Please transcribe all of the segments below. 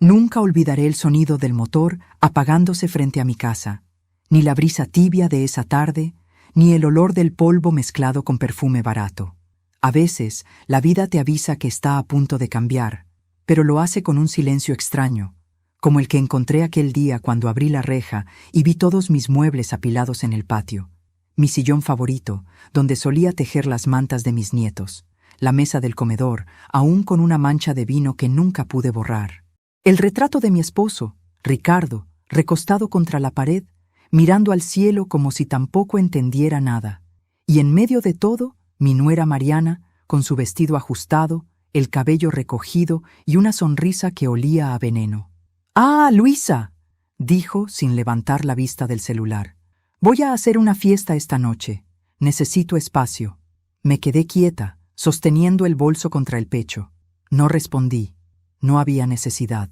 Nunca olvidaré el sonido del motor apagándose frente a mi casa, ni la brisa tibia de esa tarde, ni el olor del polvo mezclado con perfume barato. A veces, la vida te avisa que está a punto de cambiar, pero lo hace con un silencio extraño, como el que encontré aquel día cuando abrí la reja y vi todos mis muebles apilados en el patio. Mi sillón favorito, donde solía tejer las mantas de mis nietos, la mesa del comedor, aún con una mancha de vino que nunca pude borrar. El retrato de mi esposo, Ricardo, recostado contra la pared, mirando al cielo como si tampoco entendiera nada. Y en medio de todo, mi nuera Mariana, con su vestido ajustado, el cabello recogido y una sonrisa que olía a veneno. «¡Ah, Luisa!», dijo sin levantar la vista del celular. «Voy a hacer una fiesta esta noche. Necesito espacio». Me quedé quieta, sosteniendo el bolso contra el pecho. No respondí. No había necesidad.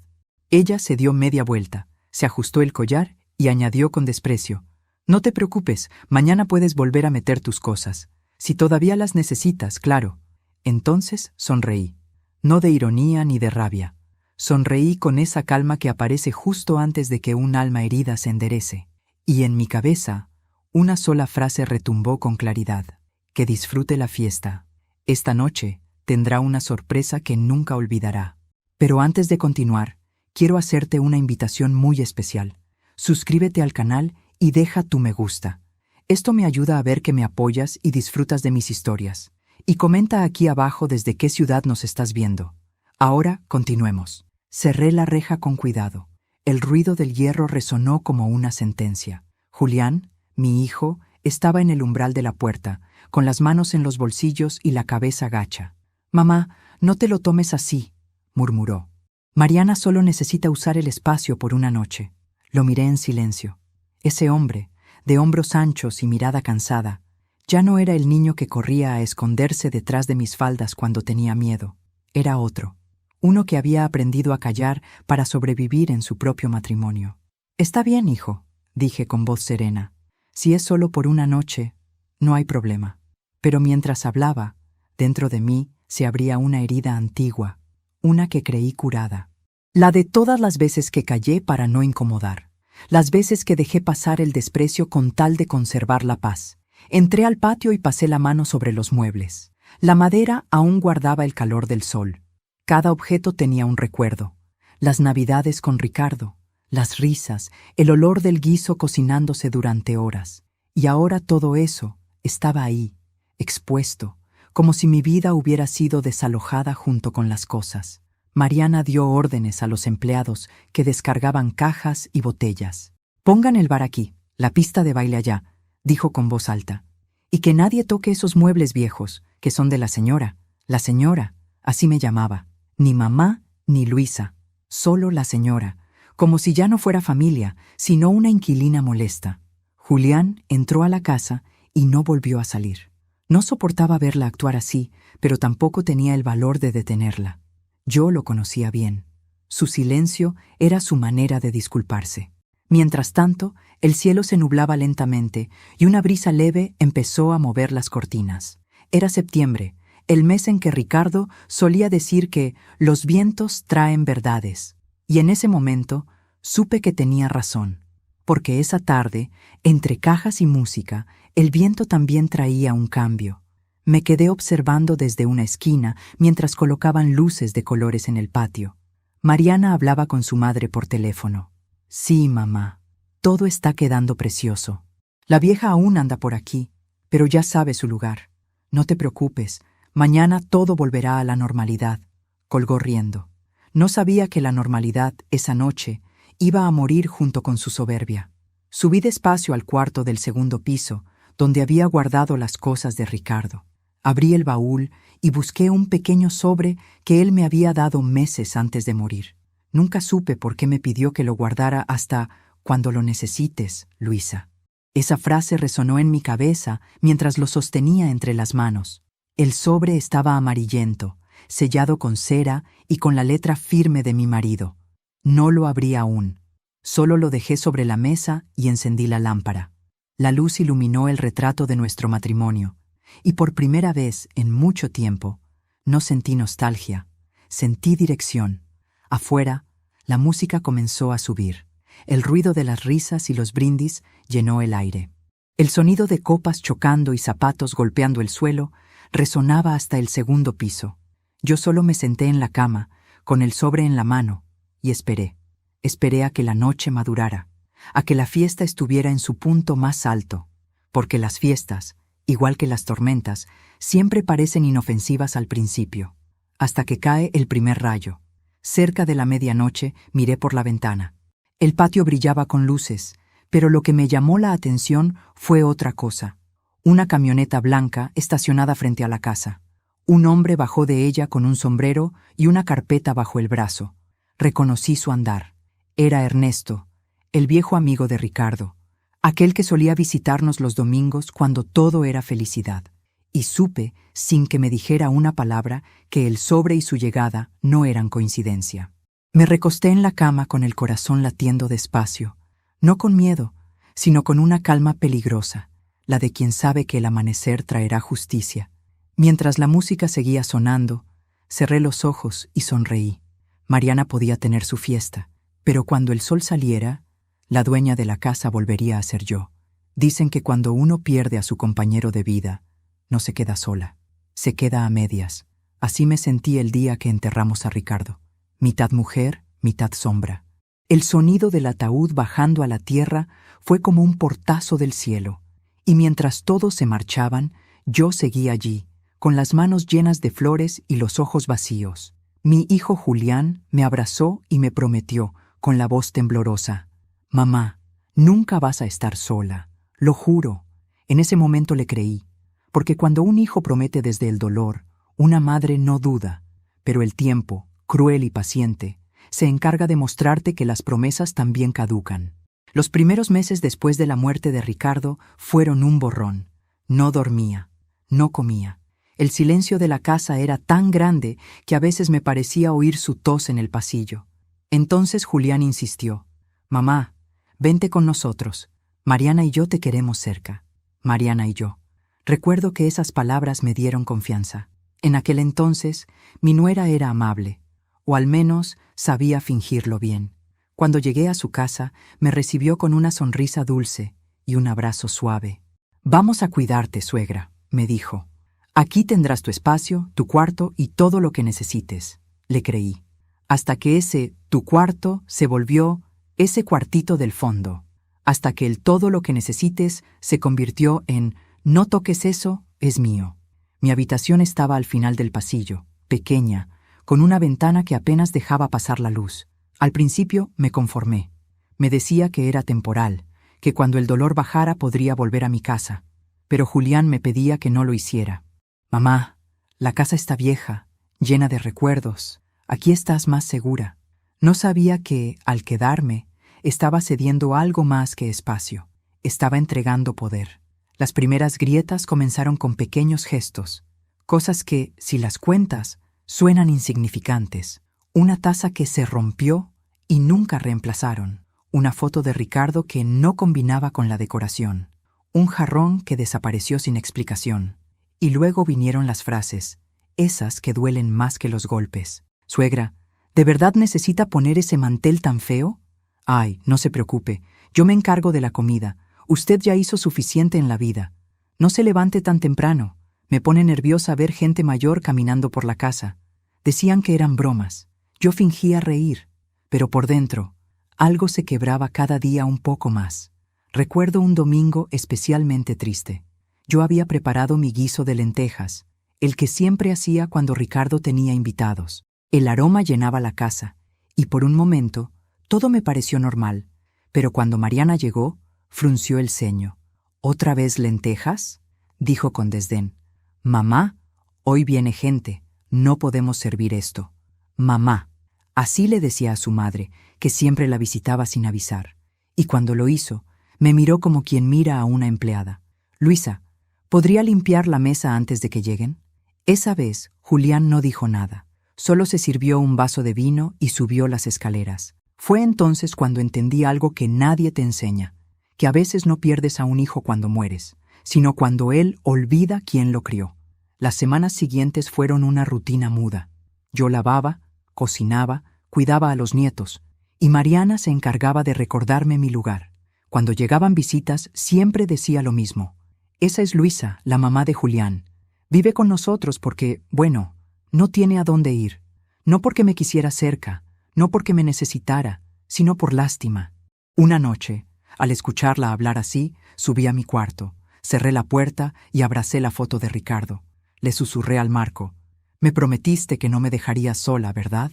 Ella se dio media vuelta, se ajustó el collar y añadió con desprecio: «No te preocupes, mañana puedes volver a meter tus cosas. Si todavía las necesitas, claro». Entonces sonreí. No de ironía ni de rabia. Sonreí con esa calma que aparece justo antes de que un alma herida se enderece. Y en mi cabeza, una sola frase retumbó con claridad: «Que disfrute la fiesta. Esta noche tendrá una sorpresa que nunca olvidará». Pero antes de continuar, quiero hacerte una invitación muy especial. Suscríbete al canal y deja tu me gusta. Esto me ayuda a ver que me apoyas y disfrutas de mis historias. Y comenta aquí abajo desde qué ciudad nos estás viendo. Ahora continuemos. Cerré la reja con cuidado. El ruido del hierro resonó como una sentencia. Julián, mi hijo, estaba en el umbral de la puerta, con las manos en los bolsillos y la cabeza gacha. «Mamá, no te lo tomes así», murmuró. «Mariana solo necesita usar el espacio por una noche». Lo miré en silencio. Ese hombre, de hombros anchos y mirada cansada, ya no era el niño que corría a esconderse detrás de mis faldas cuando tenía miedo. Era otro. Uno que había aprendido a callar para sobrevivir en su propio matrimonio. «Está bien, hijo», dije con voz serena. «Si es solo por una noche, no hay problema». Pero mientras hablaba, dentro de mí se abría una herida antigua, una que creí curada. La de todas las veces que callé para no incomodar. Las veces que dejé pasar el desprecio con tal de conservar la paz. Entré al patio y pasé la mano sobre los muebles. La madera aún guardaba el calor del sol. Cada objeto tenía un recuerdo. Las navidades con Ricardo, las risas, el olor del guiso cocinándose durante horas. Y ahora todo eso estaba ahí, expuesto, como si mi vida hubiera sido desalojada junto con las cosas. Mariana dio órdenes a los empleados que descargaban cajas y botellas. «Pongan el bar aquí, la pista de baile allá», dijo con voz alta. «Y que nadie toque esos muebles viejos, que son de la señora. La señora», así me llamaba. Ni mamá ni Luisa, solo la señora, como si ya no fuera familia, sino una inquilina molesta. Julián entró a la casa y no volvió a salir. No soportaba verla actuar así, pero tampoco tenía el valor de detenerla. Yo lo conocía bien. Su silencio era su manera de disculparse. Mientras tanto, el cielo se nublaba lentamente y una brisa leve empezó a mover las cortinas. Era septiembre, el mes en que Ricardo solía decir que los vientos traen verdades. Y en ese momento supe que tenía razón, porque esa tarde, entre cajas y música, el viento también traía un cambio. Me quedé observando desde una esquina mientras colocaban luces de colores en el patio. Mariana hablaba con su madre por teléfono. «Sí, mamá, todo está quedando precioso. La vieja aún anda por aquí, pero ya sabe su lugar. No te preocupes, mañana todo volverá a la normalidad», colgó riendo. No sabía que la normalidad, esa noche, iba a morir junto con su soberbia. Subí despacio al cuarto del segundo piso, donde había guardado las cosas de Ricardo. Abrí el baúl y busqué un pequeño sobre que él me había dado meses antes de morir. Nunca supe por qué me pidió que lo guardara hasta «cuando lo necesites, Luisa». Esa frase resonó en mi cabeza mientras lo sostenía entre las manos. El sobre estaba amarillento, sellado con cera y con la letra firme de mi marido. No lo abrí aún. Solo lo dejé sobre la mesa y encendí la lámpara. La luz iluminó el retrato de nuestro matrimonio, y por primera vez en mucho tiempo no sentí nostalgia, sentí dirección. Afuera, La música comenzó a subir. El ruido de las risas y los brindis llenó el aire. El sonido de copas chocando y zapatos golpeando el suelo resonaba hasta el segundo piso. Yo solo me senté en la cama, con el sobre en la mano, y esperé. Esperé a que la noche madurara, a que la fiesta estuviera en su punto más alto, porque las fiestas, igual que las tormentas, siempre parecen inofensivas al principio, hasta que cae el primer rayo. Cerca de la medianoche miré por la ventana. El patio brillaba con luces, pero lo que me llamó la atención fue otra cosa. Una camioneta blanca estacionada frente a la casa. Un hombre bajó de ella con un sombrero y una carpeta bajo el brazo. Reconocí su andar. Era Ernesto, el viejo amigo de Ricardo, aquel que solía visitarnos los domingos cuando todo era felicidad. Y supe, sin que me dijera una palabra, que el sobre y su llegada no eran coincidencia. Me recosté en la cama con el corazón latiendo despacio, no con miedo, sino con una calma peligrosa, la de quien sabe que el amanecer traerá justicia. Mientras la música seguía sonando, cerré los ojos y sonreí. Mariana podía tener su fiesta, pero cuando el sol saliera, la dueña de la casa volvería a ser yo. Dicen que cuando uno pierde a su compañero de vida, no se queda sola, se queda a medias. Así me sentí el día que enterramos a Ricardo. Mitad mujer, mitad sombra. El sonido del ataúd bajando a la tierra fue como un portazo del cielo, y mientras todos se marchaban, yo seguí allí, con las manos llenas de flores y los ojos vacíos. Mi hijo Julián me abrazó y me prometió, con la voz temblorosa: «Mamá, nunca vas a estar sola, lo juro». En ese momento le creí, porque cuando un hijo promete desde el dolor, una madre no duda, pero el tiempo, cruel y paciente, se encarga de mostrarte que las promesas también caducan. Los primeros meses después de la muerte de Ricardo fueron un borrón. No dormía, no comía. El silencio de la casa era tan grande que a veces me parecía oír su tos en el pasillo. Entonces Julián insistió: «Mamá, vente con nosotros. Mariana y yo te queremos cerca». Mariana y yo. Recuerdo que esas palabras me dieron confianza. En aquel entonces, mi nuera era amable, o al menos sabía fingirlo bien. Cuando llegué a su casa, me recibió con una sonrisa dulce y un abrazo suave. «Vamos a cuidarte, suegra», me dijo. «Aquí tendrás tu espacio, tu cuarto y todo lo que necesites». Le creí, hasta que ese «tu cuarto» se volvió «ese cuartito del fondo», hasta que el «todo lo que necesites» se convirtió en «no toques eso, es mío». Mi habitación estaba al final del pasillo, pequeña, con una ventana que apenas dejaba pasar la luz. Al principio me conformé. Me decía que era temporal, que cuando el dolor bajara podría volver a mi casa. Pero Julián me pedía que no lo hiciera. «Mamá, la casa está vieja, llena de recuerdos. Aquí estás más segura». No sabía que, al quedarme, estaba cediendo algo más que espacio. Estaba entregando poder. Las primeras grietas comenzaron con pequeños gestos, cosas que, si las cuentas, suenan insignificantes. Una taza que se rompió y nunca reemplazaron. Una foto de Ricardo que no combinaba con la decoración. Un jarrón que desapareció sin explicación. Y luego vinieron las frases, esas que duelen más que los golpes. «Suegra, ¿de verdad necesita poner ese mantel tan feo? Ay, no se preocupe, yo me encargo de la comida. Usted ya hizo suficiente en la vida. No se levante tan temprano. Me pone nerviosa ver gente mayor caminando por la casa». Decían que eran bromas. Yo fingía reír, pero por dentro, algo se quebraba cada día un poco más. Recuerdo un domingo especialmente triste. Yo había preparado mi guiso de lentejas, el que siempre hacía cuando Ricardo tenía invitados. El aroma llenaba la casa, y por un momento todo me pareció normal, pero cuando Mariana llegó, frunció el ceño. «¿Otra vez lentejas?», dijo con desdén. «Mamá, hoy viene gente, no podemos servir esto». «Mamá», así le decía a su madre, que siempre la visitaba sin avisar. Y cuando lo hizo, me miró como quien mira a una empleada. «Luisa, ¿podría limpiar la mesa antes de que lleguen?». Esa vez, Julián no dijo nada. Solo se sirvió un vaso de vino y subió las escaleras. Fue entonces cuando entendí algo que nadie te enseña, que a veces no pierdes a un hijo cuando mueres, sino cuando él olvida quién lo crió. Las semanas siguientes fueron una rutina muda. Yo lavaba, cocinaba, cuidaba a los nietos, y Mariana se encargaba de recordarme mi lugar. Cuando llegaban visitas, siempre decía lo mismo. Esa es Luisa, la mamá de Julián. Vive con nosotros porque, bueno, no tiene a dónde ir. No porque me quisiera cerca, no porque me necesitara, sino por lástima. Una noche, al escucharla hablar así, subí a mi cuarto, cerré la puerta y abracé la foto de Ricardo. Le susurré al marco. Me prometiste que no me dejarías sola, ¿verdad?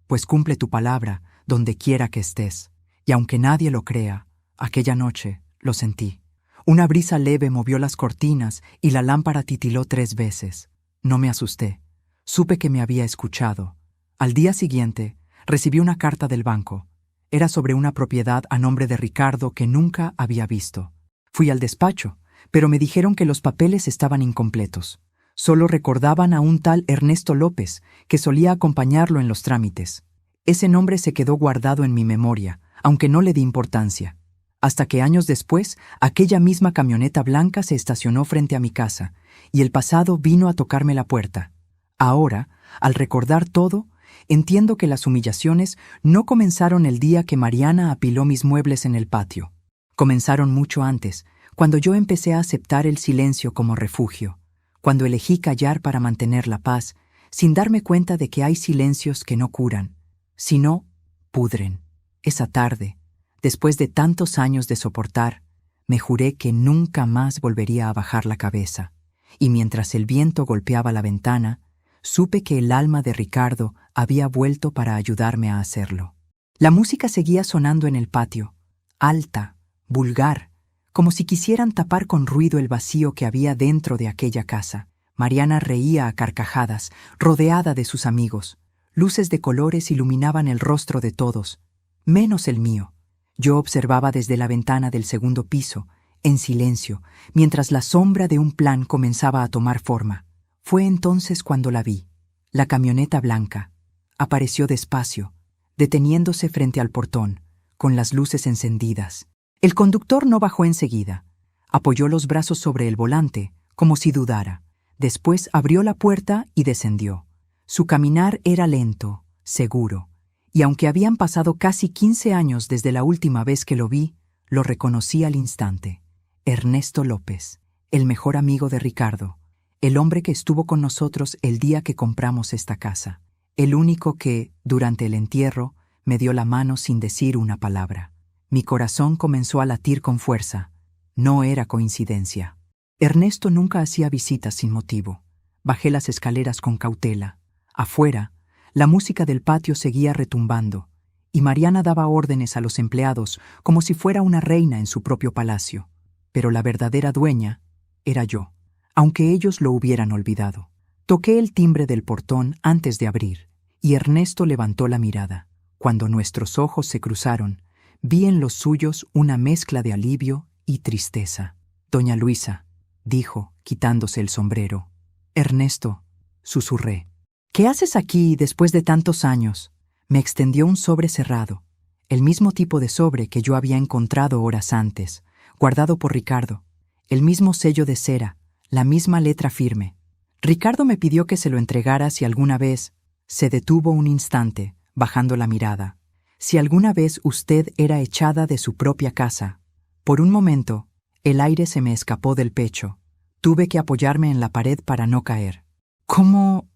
Pues cumple tu palabra, donde quiera que estés. Y aunque nadie lo crea, aquella noche lo sentí. Una brisa leve movió las cortinas y la lámpara titiló 3 veces. No me asusté. Supe que me había escuchado. Al día siguiente, recibí una carta del banco. Era sobre una propiedad a nombre de Ricardo que nunca había visto. Fui al despacho, pero me dijeron que los papeles estaban incompletos. Solo recordaban a un tal Ernesto López, que solía acompañarlo en los trámites. Ese nombre se quedó guardado en mi memoria, aunque no le di importancia. Hasta que años después, aquella misma camioneta blanca se estacionó frente a mi casa, y el pasado vino a tocarme la puerta. Ahora, al recordar todo, entiendo que las humillaciones no comenzaron el día que Mariana apiló mis muebles en el patio. Comenzaron mucho antes, cuando yo empecé a aceptar el silencio como refugio, cuando elegí callar para mantener la paz, sin darme cuenta de que hay silencios que no curan, sino pudren. Esa tarde, después de tantos años de soportar, me juré que nunca más volvería a bajar la cabeza, y mientras el viento golpeaba la ventana, supe que el alma de Ricardo había vuelto para ayudarme a hacerlo. La música seguía sonando en el patio, alta, vulgar, como si quisieran tapar con ruido el vacío que había dentro de aquella casa. Mariana reía a carcajadas, rodeada de sus amigos. Luces de colores iluminaban el rostro de todos, menos el mío. Yo observaba desde la ventana del segundo piso, en silencio, mientras la sombra de un plan comenzaba a tomar forma. Fue entonces cuando la vi. La camioneta blanca apareció despacio, deteniéndose frente al portón, con las luces encendidas. El conductor no bajó enseguida. Apoyó los brazos sobre el volante, como si dudara. Después abrió la puerta y descendió. Su caminar era lento, seguro, y aunque habían pasado casi 15 años desde la última vez que lo vi, lo reconocí al instante. Ernesto López, el mejor amigo de Ricardo, el hombre que estuvo con nosotros el día que compramos esta casa, el único que, durante el entierro, me dio la mano sin decir una palabra. Mi corazón comenzó a latir con fuerza. No era coincidencia. Ernesto nunca hacía visitas sin motivo. Bajé las escaleras con cautela. Afuera, la música del patio seguía retumbando, y Mariana daba órdenes a los empleados como si fuera una reina en su propio palacio. Pero la verdadera dueña era yo, aunque ellos lo hubieran olvidado. Toqué el timbre del portón antes de abrir, y Ernesto levantó la mirada. Cuando nuestros ojos se cruzaron, vi en los suyos una mezcla de alivio y tristeza. «Doña Luisa», dijo, quitándose el sombrero. «Ernesto», susurré. «¿Qué haces aquí después de tantos años?» Me extendió un sobre cerrado, el mismo tipo de sobre que yo había encontrado horas antes, guardado por Ricardo, el mismo sello de cera, la misma letra firme. Ricardo me pidió que se lo entregara si alguna vez... Se detuvo un instante, bajando la mirada. «Si alguna vez usted era echada de su propia casa». Por un momento, el aire se me escapó del pecho. Tuve que apoyarme en la pared para no caer. «¿Cómo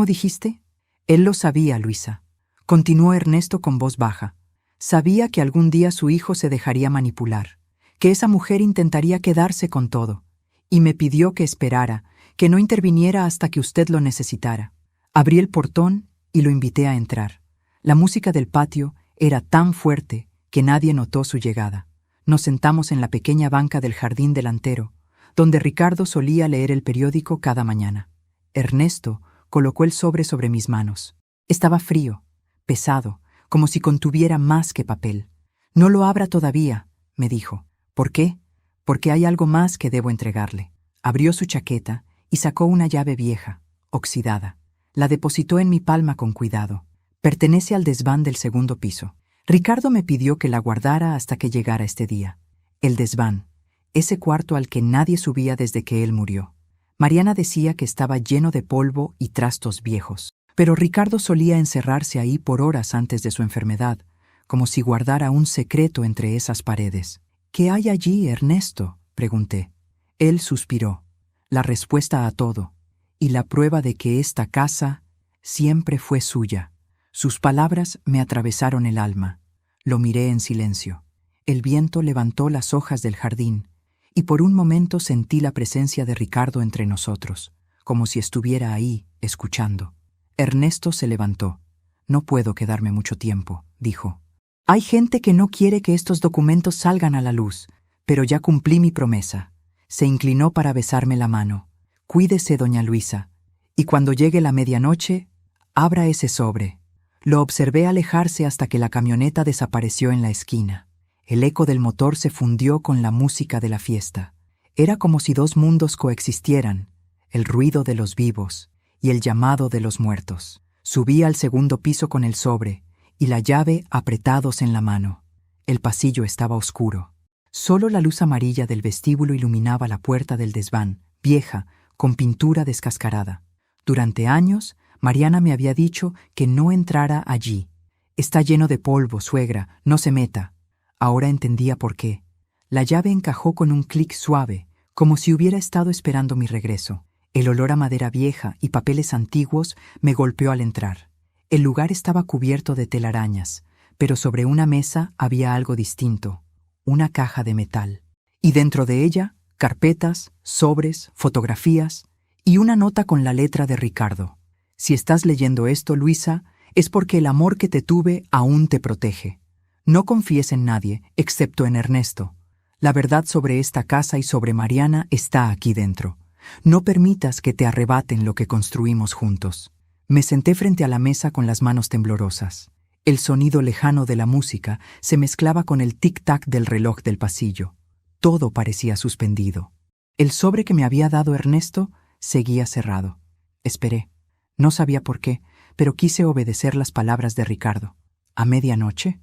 dijiste?» «Él lo sabía, Luisa», continuó Ernesto con voz baja. «Sabía que algún día su hijo se dejaría manipular, que esa mujer intentaría quedarse con todo, y me pidió que esperara, que no interviniera hasta que usted lo necesitara». Abrí el portón y lo invité a entrar. La música del patio era tan fuerte que nadie notó su llegada. Nos sentamos en la pequeña banca del jardín delantero, donde Ricardo solía leer el periódico cada mañana. Ernesto colocó el sobre mis manos. Estaba frío, pesado, como si contuviera más que papel. «No lo abra todavía», me dijo. «¿Por qué?» «Porque hay algo más que debo entregarle». Abrió su chaqueta y sacó una llave vieja, oxidada. La depositó en mi palma con cuidado. «Pertenece al desván del segundo piso. Ricardo me pidió que la guardara hasta que llegara este día. El desván, ese cuarto al que nadie subía desde que él murió. Mariana decía que estaba lleno de polvo y trastos viejos, pero Ricardo solía encerrarse ahí por horas antes de su enfermedad, como si guardara un secreto entre esas paredes. «¿Qué hay allí, Ernesto?», pregunté. Él suspiró, la respuesta a todo, y la prueba de que esta casa siempre fue suya. Sus palabras me atravesaron el alma. Lo miré en silencio. El viento levantó las hojas del jardín, y por un momento sentí la presencia de Ricardo entre nosotros, como si estuviera ahí, escuchando. Ernesto se levantó. «No puedo quedarme mucho tiempo», dijo. «Hay gente que no quiere que estos documentos salgan a la luz, pero ya cumplí mi promesa». Se inclinó para besarme la mano. «Cuídese, doña Luisa, y cuando llegue la medianoche, abra ese sobre». Lo observé alejarse hasta que la camioneta desapareció en la esquina. El eco del motor se fundió con la música de la fiesta. Era como si dos mundos coexistieran, el ruido de los vivos y el llamado de los muertos. Subí al segundo piso con el sobre y la llave apretados en la mano. El pasillo estaba oscuro. Solo la luz amarilla del vestíbulo iluminaba la puerta del desván, vieja, con pintura descascarada. Durante años, Mariana me había dicho que no entrara allí. «Está lleno de polvo, suegra, no se meta». Ahora entendía por qué. La llave encajó con un clic suave, como si hubiera estado esperando mi regreso. El olor a madera vieja y papeles antiguos me golpeó al entrar. El lugar estaba cubierto de telarañas, pero sobre una mesa había algo distinto, una caja de metal. Y dentro de ella, carpetas, sobres, fotografías y una nota con la letra de Ricardo. «Si estás leyendo esto, Luisa, es porque el amor que te tuve aún te protege. No confíes en nadie, excepto en Ernesto. La verdad sobre esta casa y sobre Mariana está aquí dentro. No permitas que te arrebaten lo que construimos juntos». Me senté frente a la mesa con las manos temblorosas. El sonido lejano de la música se mezclaba con el tic-tac del reloj del pasillo. Todo parecía suspendido. El sobre que me había dado Ernesto seguía cerrado. Esperé. No sabía por qué, pero quise obedecer las palabras de Ricardo. A medianoche,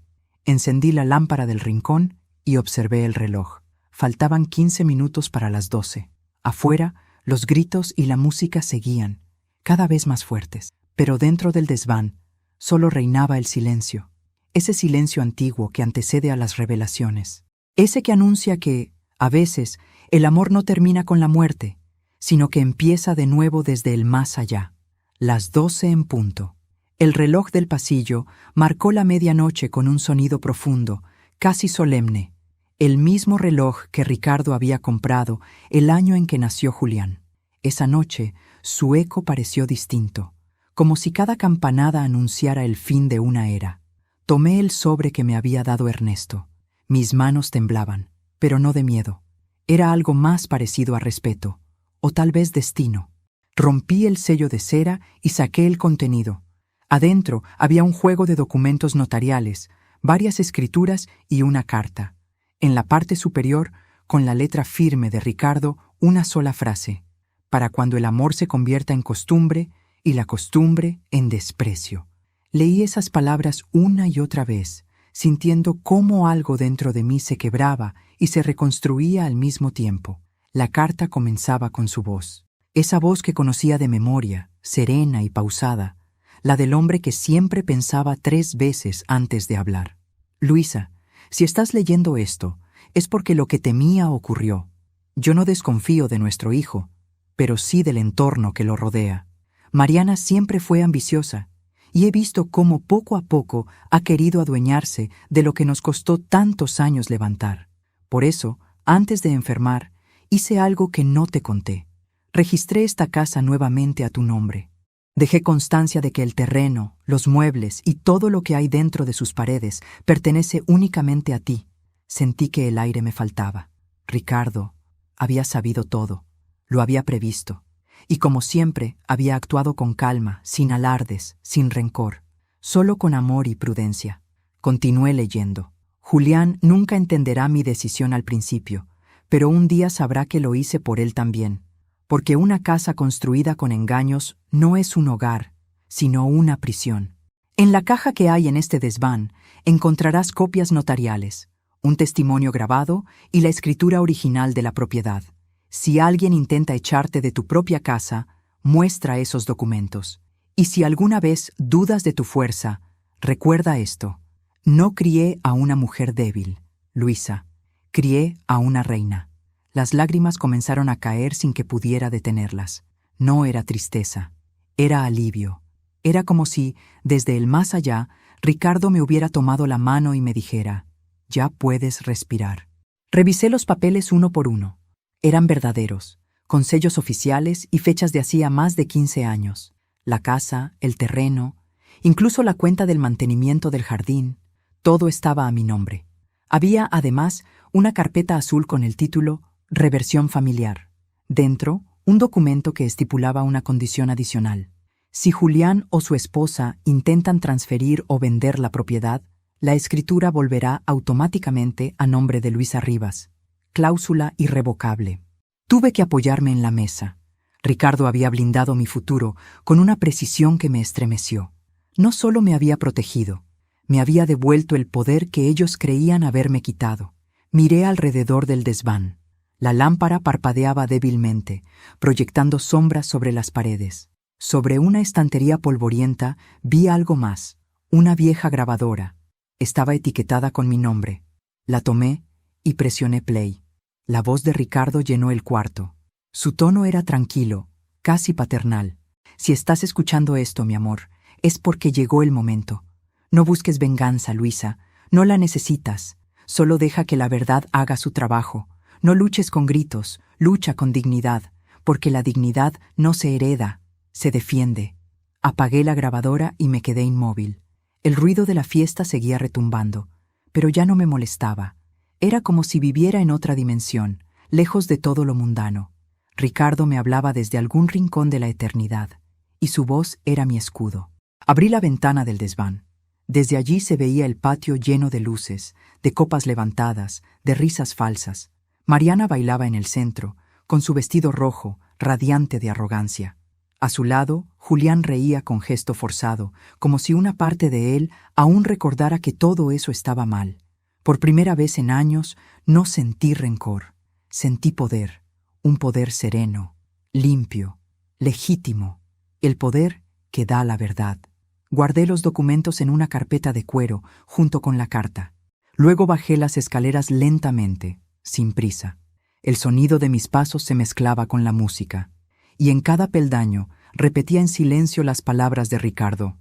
encendí la lámpara del rincón y observé el reloj. Faltaban 15 minutos para las 12. Afuera, los gritos y la música seguían, cada vez más fuertes. Pero dentro del desván solo reinaba el silencio. Ese silencio antiguo que antecede a las revelaciones. Ese que anuncia que, a veces, el amor no termina con la muerte, sino que empieza de nuevo desde el más allá. Las 12 en punto. El reloj del pasillo marcó la medianoche con un sonido profundo, casi solemne, el mismo reloj que Ricardo había comprado el año en que nació Julián. Esa noche, su eco pareció distinto, como si cada campanada anunciara el fin de una era. Tomé el sobre que me había dado Ernesto. Mis manos temblaban, pero no de miedo. Era algo más parecido a respeto, o tal vez destino. Rompí el sello de cera y saqué el contenido. Adentro había un juego de documentos notariales, varias escrituras y una carta. En la parte superior, con la letra firme de Ricardo, una sola frase: «Para cuando el amor se convierta en costumbre y la costumbre en desprecio». Leí esas palabras una y otra vez, sintiendo cómo algo dentro de mí se quebraba y se reconstruía al mismo tiempo. La carta comenzaba con su voz. Esa voz que conocía de memoria, serena y pausada, la del hombre que siempre pensaba 3 veces antes de hablar. «Luisa, si estás leyendo esto, es porque lo que temía ocurrió. Yo no desconfío de nuestro hijo, pero sí del entorno que lo rodea. Mariana siempre fue ambiciosa, y he visto cómo poco a poco ha querido adueñarse de lo que nos costó tantos años levantar. Por eso, antes de enfermar, hice algo que no te conté. Registré esta casa nuevamente a tu nombre. Dejé constancia de que el terreno, los muebles y todo lo que hay dentro de sus paredes pertenece únicamente a ti». Sentí que el aire me faltaba. Ricardo había sabido todo, lo había previsto, y como siempre había actuado con calma, sin alardes, sin rencor, solo con amor y prudencia. Continué leyendo. «Julián nunca entenderá mi decisión al principio, pero un día sabrá que lo hice por él también. Porque una casa construida con engaños no es un hogar, sino una prisión. En la caja que hay en este desván encontrarás copias notariales, un testimonio grabado y la escritura original de la propiedad. Si alguien intenta echarte de tu propia casa, muestra esos documentos. Y si alguna vez dudas de tu fuerza, recuerda esto: No crié a una mujer débil, Luisa, crié a una reina. Las lágrimas comenzaron a caer sin que pudiera detenerlas. No era tristeza, era alivio. Era como si, desde el más allá, Ricardo me hubiera tomado la mano y me dijera: «Ya puedes respirar». Revisé los papeles uno por uno. Eran verdaderos, con sellos oficiales y fechas de hacía más de 15 años. La casa, el terreno, incluso la cuenta del mantenimiento del jardín, todo estaba a mi nombre. Había, además, una carpeta azul con el título «Reversión familiar». Dentro, un documento que estipulaba una condición adicional. Si Julián o su esposa intentan transferir o vender la propiedad, la escritura volverá automáticamente a nombre de Luisa Rivas. Cláusula irrevocable. Tuve que apoyarme en la mesa. Ricardo había blindado mi futuro con una precisión que me estremeció. No solo me había protegido, me había devuelto el poder que ellos creían haberme quitado. Miré alrededor del desván. La lámpara parpadeaba débilmente, proyectando sombras sobre las paredes. Sobre una estantería polvorienta vi algo más, una vieja grabadora. Estaba etiquetada con mi nombre. La tomé y presioné play. La voz de Ricardo llenó el cuarto. Su tono era tranquilo, casi paternal. «Si estás escuchando esto, mi amor, es porque llegó el momento. No busques venganza, Luisa. No la necesitas. Solo deja que la verdad haga su trabajo. No luches con gritos, lucha con dignidad, porque la dignidad no se hereda, se defiende». Apagué la grabadora y me quedé inmóvil. El ruido de la fiesta seguía retumbando, pero ya no me molestaba. Era como si viviera en otra dimensión, lejos de todo lo mundano. Ricardo me hablaba desde algún rincón de la eternidad, y su voz era mi escudo. Abrí la ventana del desván. Desde allí se veía el patio lleno de luces, de copas levantadas, de risas falsas. Mariana bailaba en el centro, con su vestido rojo, radiante de arrogancia. A su lado, Julián reía con gesto forzado, como si una parte de él aún recordara que todo eso estaba mal. Por primera vez en años no sentí rencor, sentí poder, un poder sereno, limpio, legítimo, el poder que da la verdad. Guardé los documentos en una carpeta de cuero junto con la carta. Luego bajé las escaleras lentamente, sin prisa. El sonido de mis pasos se mezclaba con la música, y en cada peldaño repetía en silencio las palabras de Ricardo.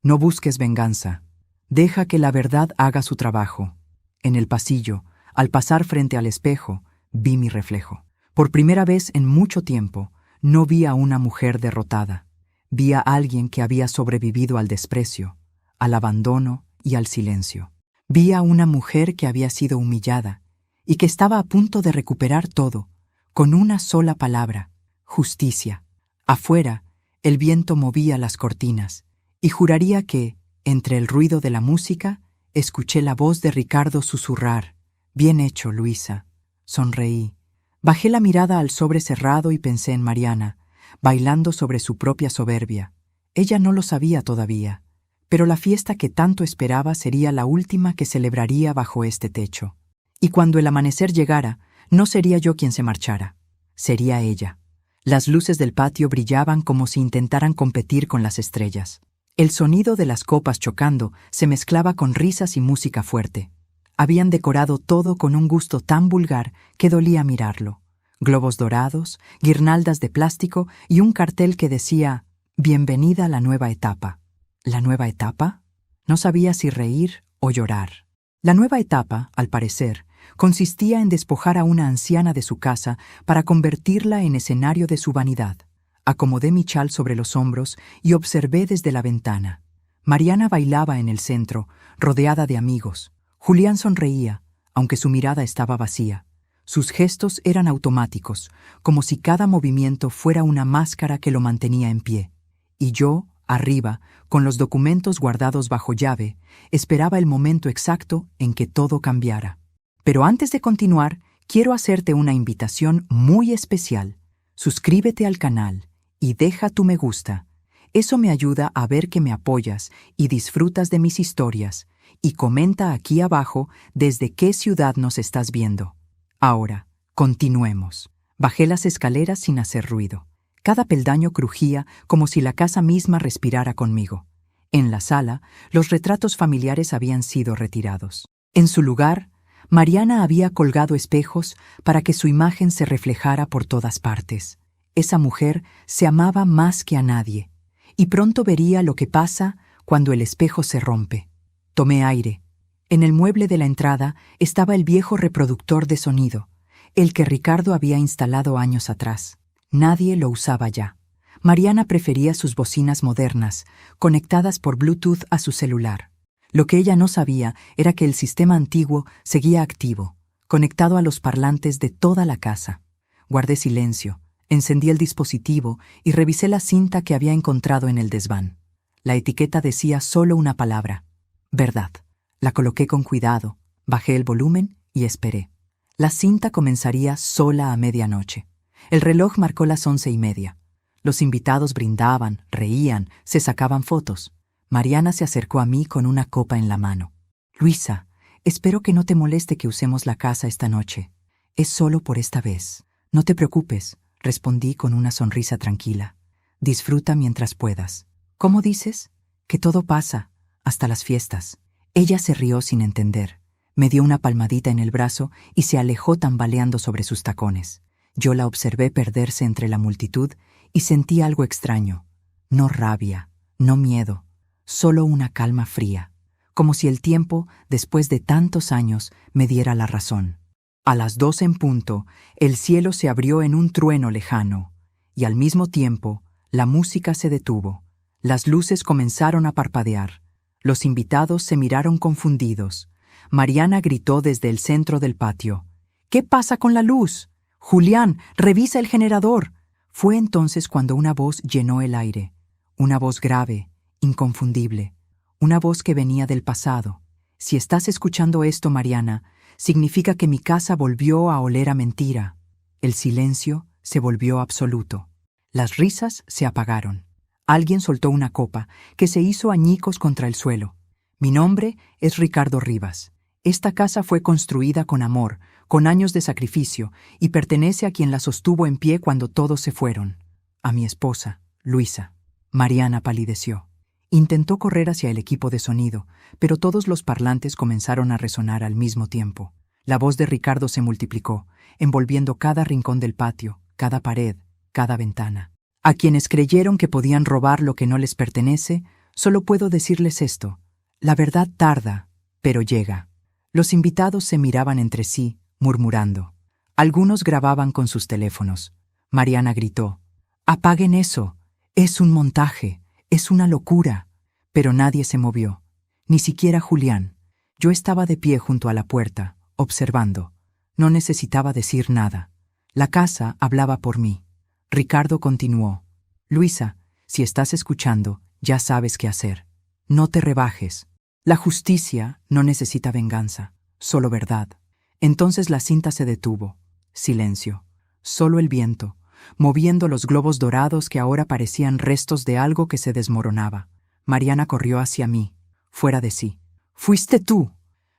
«No busques venganza. Deja que la verdad haga su trabajo». En el pasillo, al pasar frente al espejo, vi mi reflejo. Por primera vez en mucho tiempo, no vi a una mujer derrotada. Vi a alguien que había sobrevivido al desprecio, al abandono y al silencio. Vi a una mujer que había sido humillada y que estaba a punto de recuperar todo, con una sola palabra: justicia. Afuera, el viento movía las cortinas, y juraría que, entre el ruido de la música, escuché la voz de Ricardo susurrar: «Bien hecho, Luisa». Sonreí. Bajé la mirada al sobre cerrado y pensé en Mariana, bailando sobre su propia soberbia. Ella no lo sabía todavía, pero la fiesta que tanto esperaba sería la última que celebraría bajo este techo. Y cuando el amanecer llegara, no sería yo quien se marchara, sería ella. Las luces del patio brillaban como si intentaran competir con las estrellas. El sonido de las copas chocando se mezclaba con risas y música fuerte. Habían decorado todo con un gusto tan vulgar que dolía mirarlo. Globos dorados, guirnaldas de plástico y un cartel que decía: «Bienvenida a la nueva etapa». ¿La nueva etapa? No sabía si reír o llorar. La nueva etapa, al parecer, consistía en despojar a una anciana de su casa para convertirla en escenario de su vanidad. Acomodé mi chal sobre los hombros y observé desde la ventana. Mariana bailaba en el centro, rodeada de amigos. Julián sonreía, aunque su mirada estaba vacía. Sus gestos eran automáticos, como si cada movimiento fuera una máscara que lo mantenía en pie. Y yo, arriba, con los documentos guardados bajo llave, esperaba el momento exacto en que todo cambiara. Pero antes de continuar, quiero hacerte una invitación muy especial. Suscríbete al canal y deja tu me gusta. Eso me ayuda a ver que me apoyas y disfrutas de mis historias. Y comenta aquí abajo desde qué ciudad nos estás viendo. Ahora, continuemos. Bajé las escaleras sin hacer ruido. Cada peldaño crujía como si la casa misma respirara conmigo. En la sala, los retratos familiares habían sido retirados. En su lugar, Mariana había colgado espejos para que su imagen se reflejara por todas partes. Esa mujer se amaba más que a nadie, y pronto vería lo que pasa cuando el espejo se rompe. Tomé aire. En el mueble de la entrada estaba el viejo reproductor de sonido, el que Ricardo había instalado años atrás. Nadie lo usaba ya. Mariana prefería sus bocinas modernas, conectadas por Bluetooth a su celular. Lo que ella no sabía era que el sistema antiguo seguía activo, conectado a los parlantes de toda la casa. Guardé silencio, encendí el dispositivo y revisé la cinta que había encontrado en el desván. La etiqueta decía solo una palabra: verdad. La coloqué con cuidado, bajé el volumen y esperé. La cinta comenzaría sola a medianoche. El reloj marcó las 11:30. Los invitados brindaban, reían, se sacaban fotos. Mariana se acercó a mí con una copa en la mano. «Luisa, espero que no te moleste que usemos la casa esta noche. Es solo por esta vez». «No te preocupes», respondí con una sonrisa tranquila. «Disfruta mientras puedas». «¿Cómo dices?» «Que todo pasa, hasta las fiestas». Ella se rió sin entender. Me dio una palmadita en el brazo y se alejó tambaleando sobre sus tacones. Yo la observé perderse entre la multitud y sentí algo extraño. No rabia, no miedo, solo una calma fría, como si el tiempo, después de tantos años, me diera la razón. A las 2 en punto, el cielo se abrió en un trueno lejano, y al mismo tiempo, la música se detuvo. Las luces comenzaron a parpadear. Los invitados se miraron confundidos. Mariana gritó desde el centro del patio: «¿Qué pasa con la luz? Julián, revisa el generador». Fue entonces cuando una voz llenó el aire. Una voz grave, inconfundible. Una voz que venía del pasado. «Si estás escuchando esto, Mariana, significa que mi casa volvió a oler a mentira». El silencio se volvió absoluto. Las risas se apagaron. Alguien soltó una copa, que se hizo añicos contra el suelo. «Mi nombre es Ricardo Rivas. Esta casa fue construida con amor, con años de sacrificio, y pertenece a quien la sostuvo en pie cuando todos se fueron. A mi esposa, Luisa». Mariana palideció. Intentó correr hacia el equipo de sonido, pero todos los parlantes comenzaron a resonar al mismo tiempo. La voz de Ricardo se multiplicó, envolviendo cada rincón del patio, cada pared, cada ventana. A quienes creyeron que podían robar lo que no les pertenece, solo puedo decirles esto: la verdad tarda, pero llega. Los invitados se miraban entre sí, murmurando. Algunos grababan con sus teléfonos. Mariana gritó: «¡Apaguen eso! Es un montaje, es una locura». Pero nadie se movió, ni siquiera Julián. Yo estaba de pie junto a la puerta, observando. No necesitaba decir nada. La casa hablaba por mí. Ricardo continuó: «Luisa, si estás escuchando, ya sabes qué hacer. No te rebajes. La justicia no necesita venganza, solo verdad». Entonces la cinta se detuvo. Silencio. Solo el viento, moviendo los globos dorados que ahora parecían restos de algo que se desmoronaba. Mariana corrió hacia mí, fuera de sí. «¡Fuiste tú!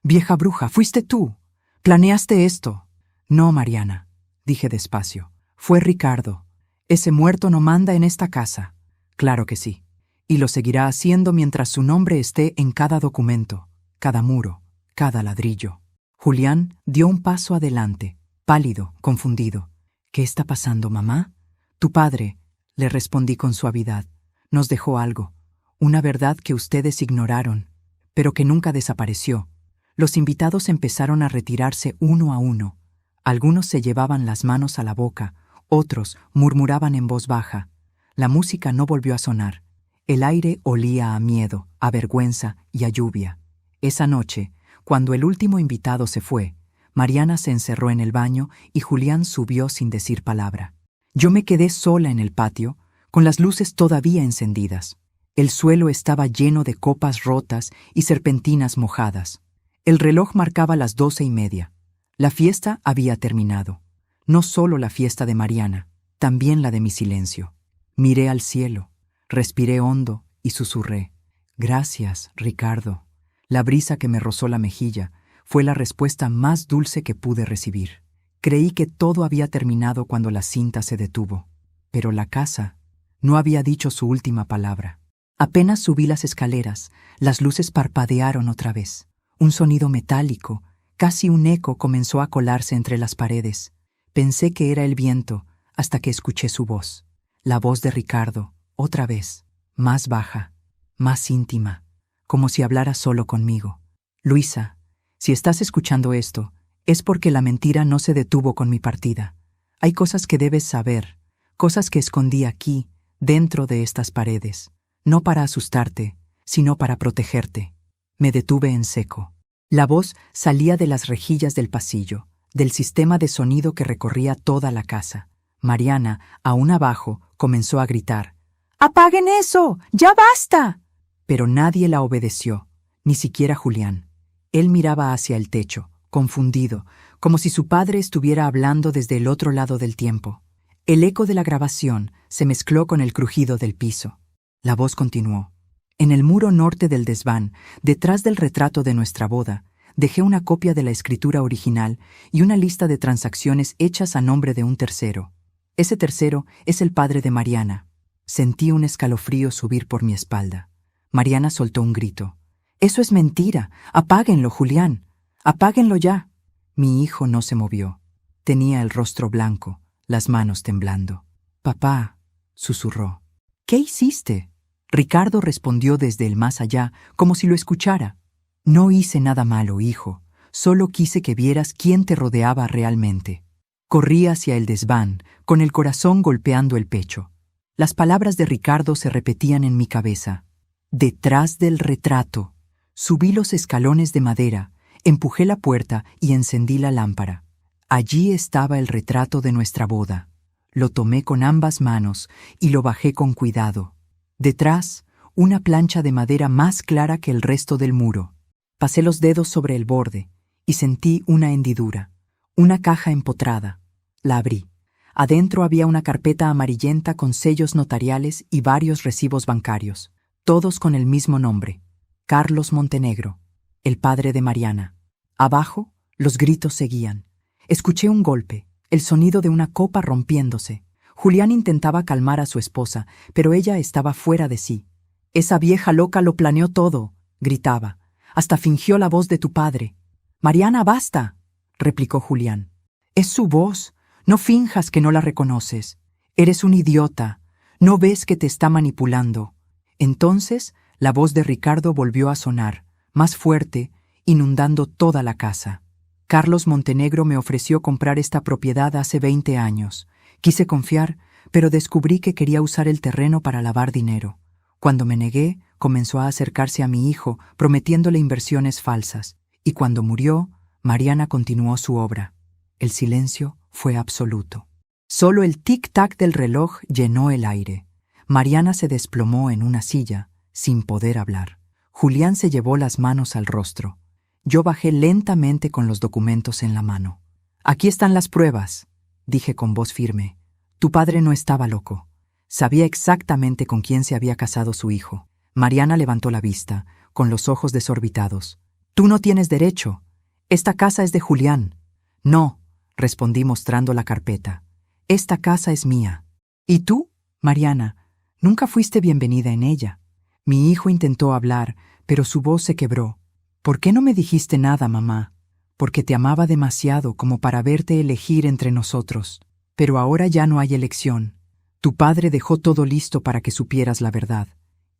Vieja bruja, fuiste tú! ¿Planeaste esto?» «No, Mariana», dije despacio. «Fue Ricardo. Ese muerto no manda en esta casa». «Claro que sí. Y lo seguirá haciendo mientras su nombre esté en cada documento, cada muro, cada ladrillo». Julián dio un paso adelante, pálido, confundido. «¿Qué está pasando, mamá?» «Tu padre», le respondí con suavidad, «nos dejó algo, una verdad que ustedes ignoraron, pero que nunca desapareció». Los invitados empezaron a retirarse uno a uno. Algunos se llevaban las manos a la boca, otros murmuraban en voz baja. La música no volvió a sonar. El aire olía a miedo, a vergüenza y a lluvia. Esa noche, cuando el último invitado se fue, Mariana se encerró en el baño y Julián subió sin decir palabra. Yo me quedé sola en el patio, con las luces todavía encendidas. El suelo estaba lleno de copas rotas y serpentinas mojadas. El reloj marcaba las 12:30. La fiesta había terminado. No solo la fiesta de Mariana, también la de mi silencio. Miré al cielo, respiré hondo y susurré: «Gracias, Ricardo». La brisa que me rozó la mejilla fue la respuesta más dulce que pude recibir. Creí que todo había terminado cuando la cinta se detuvo, pero la casa no había dicho su última palabra. Apenas subí las escaleras, las luces parpadearon otra vez. Un sonido metálico, casi un eco, comenzó a colarse entre las paredes. Pensé que era el viento, hasta que escuché su voz. La voz de Ricardo, otra vez, más baja, más íntima, como si hablara solo conmigo. Luisa, si estás escuchando esto, es porque la mentira no se detuvo con mi partida. Hay cosas que debes saber, cosas que escondí aquí, dentro de estas paredes, no para asustarte, sino para protegerte. Me detuve en seco. La voz salía de las rejillas del pasillo, del sistema de sonido que recorría toda la casa. Mariana, aún abajo, comenzó a gritar: «¡Apaguen eso! ¡Ya basta!». Pero nadie la obedeció, ni siquiera Julián. Él miraba hacia el techo, confundido, como si su padre estuviera hablando desde el otro lado del tiempo. El eco de la grabación se mezcló con el crujido del piso. La voz continuó: «En el muro norte del desván, detrás del retrato de nuestra boda, dejé una copia de la escritura original y una lista de transacciones hechas a nombre de un tercero. Ese tercero es el padre de Mariana». Sentí un escalofrío subir por mi espalda. Mariana soltó un grito. «¡Eso es mentira! ¡Apáguenlo, Julián! ¡Apáguenlo ya!». Mi hijo no se movió. Tenía el rostro blanco, las manos temblando. «Papá», susurró. «¿Qué hiciste?». Ricardo respondió desde el más allá, como si lo escuchara. «No hice nada malo, hijo. Solo quise que vieras quién te rodeaba realmente». Corrí hacia el desván, con el corazón golpeando el pecho. Las palabras de Ricardo se repetían en mi cabeza. «Detrás del retrato». Subí los escalones de madera, empujé la puerta y encendí la lámpara. Allí estaba el retrato de nuestra boda. Lo tomé con ambas manos y lo bajé con cuidado. Detrás, una plancha de madera más clara que el resto del muro. Pasé los dedos sobre el borde y sentí una hendidura, una caja empotrada. La abrí. Adentro había una carpeta amarillenta con sellos notariales y varios recibos bancarios, todos con el mismo nombre: Carlos Montenegro, el padre de Mariana. Abajo, los gritos seguían. Escuché un golpe, el sonido de una copa rompiéndose. Julián intentaba calmar a su esposa, pero ella estaba fuera de sí. «Esa vieja loca lo planeó todo», gritaba. «Hasta fingió la voz de tu padre». «Mariana, basta», replicó Julián. «Es su voz. No finjas que no la reconoces. Eres un idiota. ¿No ves que te está manipulando?». Entonces, la voz de Ricardo volvió a sonar, más fuerte, inundando toda la casa. «Carlos Montenegro me ofreció comprar esta propiedad hace 20 años. Quise confiar, pero descubrí que quería usar el terreno para lavar dinero. Cuando me negué, comenzó a acercarse a mi hijo, prometiéndole inversiones falsas. Y cuando murió, Mariana continuó su obra». El silencio fue absoluto. Solo el tic-tac del reloj llenó el aire. Mariana se desplomó en una silla, sin poder hablar. Julián se llevó las manos al rostro. Yo bajé lentamente con los documentos en la mano. «Aquí están las pruebas», dije con voz firme. «Tu padre no estaba loco. Sabía exactamente con quién se había casado su hijo». Mariana levantó la vista, con los ojos desorbitados. «Tú no tienes derecho. Esta casa es de Julián». «No», respondí mostrando la carpeta. «Esta casa es mía». «¿Y tú, Mariana? Nunca fuiste bienvenida en ella». Mi hijo intentó hablar, pero su voz se quebró. «¿Por qué no me dijiste nada, mamá?». «Porque te amaba demasiado como para verte elegir entre nosotros. Pero ahora ya no hay elección. Tu padre dejó todo listo para que supieras la verdad.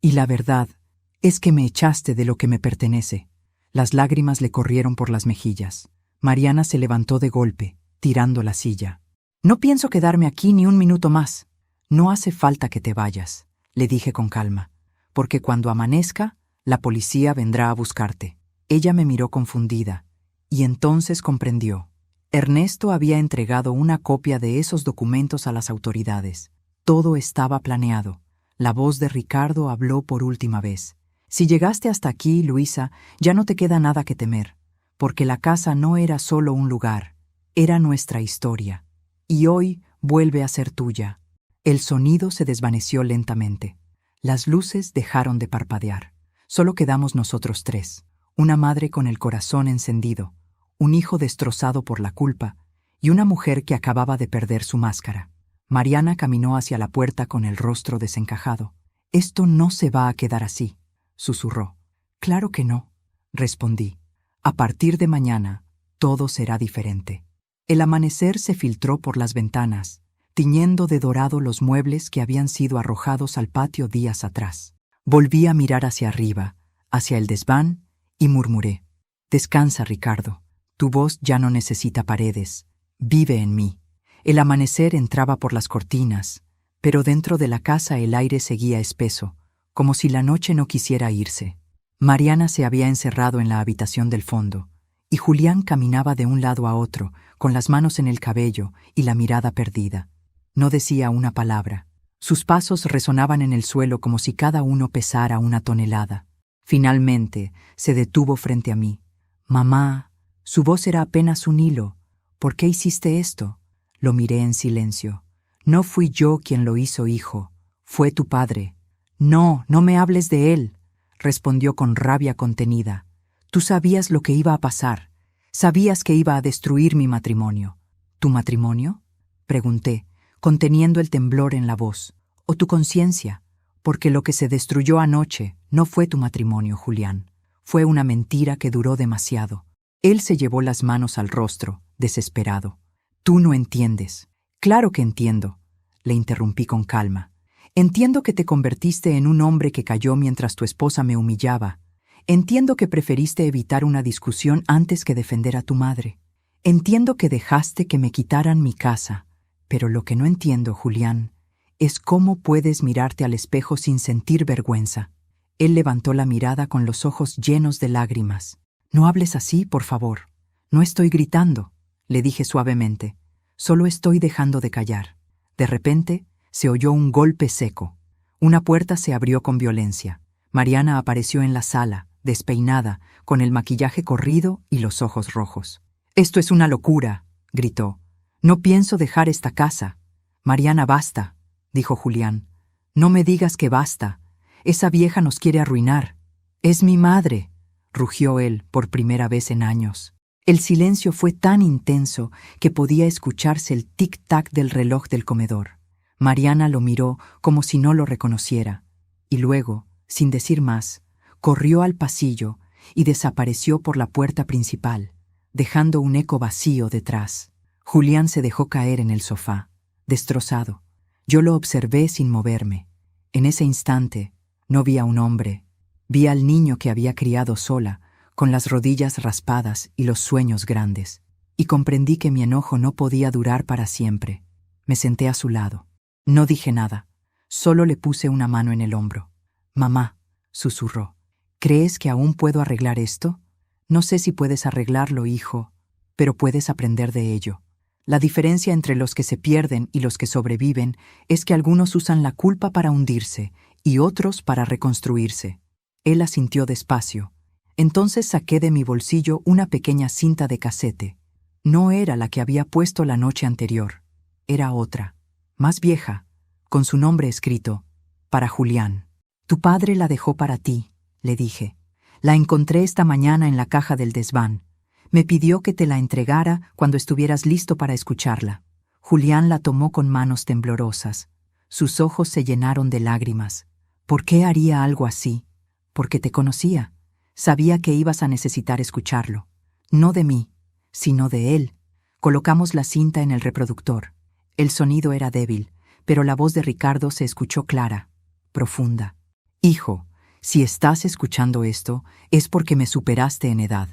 Y la verdad es que me echaste de lo que me pertenece». Las lágrimas le corrieron por las mejillas. Mariana se levantó de golpe, tirando la silla. «No pienso quedarme aquí ni un minuto más». «No hace falta que te vayas», le dije con calma, «porque cuando amanezca, la policía vendrá a buscarte». Ella me miró confundida, y entonces comprendió. Ernesto había entregado una copia de esos documentos a las autoridades. Todo estaba planeado. La voz de Ricardo habló por última vez. «Si llegaste hasta aquí, Luisa, ya no te queda nada que temer, porque la casa no era solo un lugar, era nuestra historia. Y hoy vuelve a ser tuya». El sonido se desvaneció lentamente. Las luces dejaron de parpadear. Solo quedamos nosotros tres. Una madre con el corazón encendido, un hijo destrozado por la culpa y una mujer que acababa de perder su máscara. Mariana caminó hacia la puerta con el rostro desencajado. Esto no se va a quedar así, susurró. Claro que no, respondí. A partir de mañana, todo será diferente. El amanecer se filtró por las ventanas, tiñendo de dorado los muebles que habían sido arrojados al patio días atrás. Volví a mirar hacia arriba, hacia el desván, y murmuré: «Descansa, Ricardo. Tu voz ya no necesita paredes. Vive en mí». El amanecer entraba por las cortinas, pero dentro de la casa el aire seguía espeso, como si la noche no quisiera irse. Mariana se había encerrado en la habitación del fondo, y Julián caminaba de un lado a otro, con las manos en el cabello y la mirada perdida. No decía una palabra. Sus pasos resonaban en el suelo como si cada uno pesara una tonelada. Finalmente, se detuvo frente a mí. «Mamá», su voz era apenas un hilo. «¿Por qué hiciste esto?» Lo miré en silencio. «No fui yo quien lo hizo, hijo. Fue tu padre». «No, no me hables de él», respondió con rabia contenida. «Tú sabías lo que iba a pasar. Sabías que iba a destruir mi matrimonio». «¿Tu matrimonio?», pregunté, conteniendo el temblor en la voz. «¿O tu conciencia? Porque lo que se destruyó anoche no fue tu matrimonio, Julián. Fue una mentira que duró demasiado». Él se llevó las manos al rostro, desesperado. «Tú no entiendes». «Claro que entiendo», le interrumpí con calma. «Entiendo que te convertiste en un hombre que cayó mientras tu esposa me humillaba. Entiendo que preferiste evitar una discusión antes que defender a tu madre. Entiendo que dejaste que me quitaran mi casa. Pero lo que no entiendo, Julián, es cómo puedes mirarte al espejo sin sentir vergüenza». Él levantó la mirada con los ojos llenos de lágrimas. «No hables así, por favor. No estoy gritando», le dije suavemente. «Solo estoy dejando de callar». De repente, se oyó un golpe seco. Una puerta se abrió con violencia. Mariana apareció en la sala, despeinada, con el maquillaje corrido y los ojos rojos. «Esto es una locura», gritó. «No pienso dejar esta casa». «Mariana, basta», dijo Julián. «No me digas que basta. Esa vieja nos quiere arruinar». «Es mi madre», rugió él por primera vez en años. El silencio fue tan intenso que podía escucharse el tic-tac del reloj del comedor. Mariana lo miró como si no lo reconociera, y luego, sin decir más, corrió al pasillo y desapareció por la puerta principal, dejando un eco vacío detrás. Julián se dejó caer en el sofá, destrozado. Yo lo observé sin moverme. En ese instante, no vi a un hombre. Vi al niño que había criado sola, con las rodillas raspadas y los sueños grandes, y comprendí que mi enojo no podía durar para siempre. Me senté a su lado. No dije nada, solo le puse una mano en el hombro. «Mamá», susurró, «¿crees que aún puedo arreglar esto? No sé si puedes arreglarlo, hijo, pero puedes aprender de ello. La diferencia entre los que se pierden y los que sobreviven es que algunos usan la culpa para hundirse y otros para reconstruirse». Él asintió despacio. Entonces saqué de mi bolsillo una pequeña cinta de casete. No era la que había puesto la noche anterior. Era otra, más vieja, con su nombre escrito, para Julián. «Tu padre la dejó para ti», le dije. «La encontré esta mañana en la caja del desván. Me pidió que te la entregara cuando estuvieras listo para escucharla». Julián la tomó con manos temblorosas. Sus ojos se llenaron de lágrimas. «¿Por qué haría algo así?» «Porque te conocía. Sabía que ibas a necesitar escucharlo. No de mí, sino de él». Colocamos la cinta en el reproductor. El sonido era débil, pero la voz de Ricardo se escuchó clara, profunda. «Hijo, si estás escuchando esto, es porque me superaste en edad.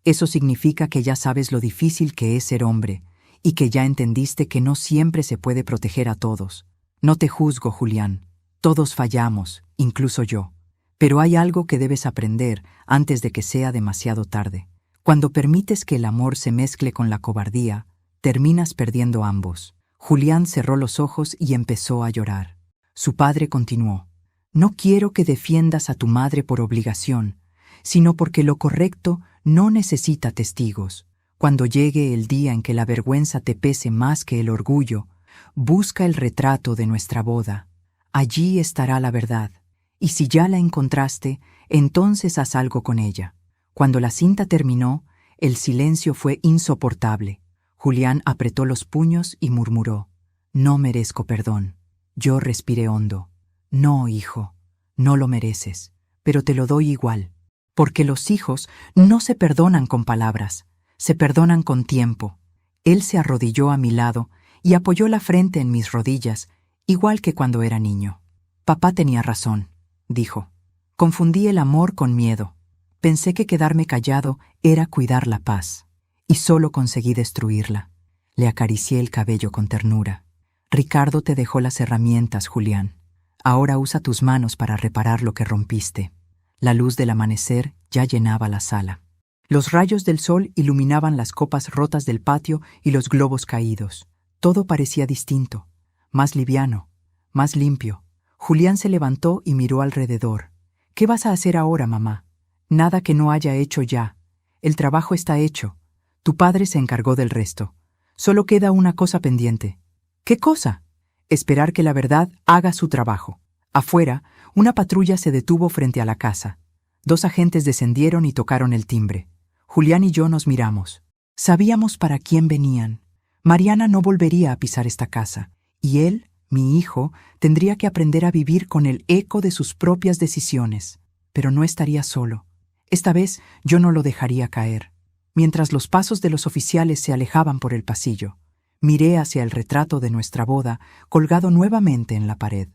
Eso significa que ya sabes lo difícil que es ser hombre, y que ya entendiste que no siempre se puede proteger a todos. No te juzgo, Julián. Todos fallamos, incluso yo. Pero hay algo que debes aprender antes de que sea demasiado tarde. Cuando permites que el amor se mezcle con la cobardía, terminas perdiendo ambos». Julián cerró los ojos y empezó a llorar. Su padre continuó: «No quiero que defiendas a tu madre por obligación, sino porque lo correcto no necesita testigos. Cuando llegue el día en que la vergüenza te pese más que el orgullo, busca el retrato de nuestra boda. Allí estará la verdad. Y si ya la encontraste, entonces haz algo con ella». Cuando la cinta terminó, el silencio fue insoportable. Julián apretó los puños y murmuró: «No merezco perdón». Yo respiré hondo. «No, hijo, No lo mereces, pero te lo doy igual, porque los hijos no se perdonan con palabras, se perdonan con tiempo. Él se arrodilló a mi lado y apoyó la frente en mis rodillas, igual que cuando era niño. Papá tenía razón, dijo. Confundí el amor con miedo. Pensé que quedarme callado era cuidar la paz, y solo conseguí destruirla. Le acaricié el cabello con ternura. Ricardo te dejó las herramientas, Julián. Ahora usa tus manos para reparar lo que rompiste. La luz del amanecer ya llenaba la sala. Los rayos del sol iluminaban las copas rotas del patio y los globos caídos. Todo parecía distinto, más liviano, más limpio. Julián se levantó y miró alrededor. ¿Qué vas a hacer ahora, mamá? Nada que no haya hecho ya. El trabajo está hecho. Tu padre se encargó del resto. Solo queda una cosa pendiente. ¿Qué cosa? Esperar que la verdad haga su trabajo. Afuera, una patrulla se detuvo frente a la casa. 2 agentes descendieron y tocaron el timbre. Julián y yo nos miramos. Sabíamos para quién venían. Mariana no volvería a pisar esta casa, y él, mi hijo, tendría que aprender a vivir con el eco de sus propias decisiones. Pero no estaría solo. Esta vez yo no lo dejaría caer. Mientras los pasos de los oficiales se alejaban por el pasillo, miré hacia el retrato de nuestra boda colgado nuevamente en la pared.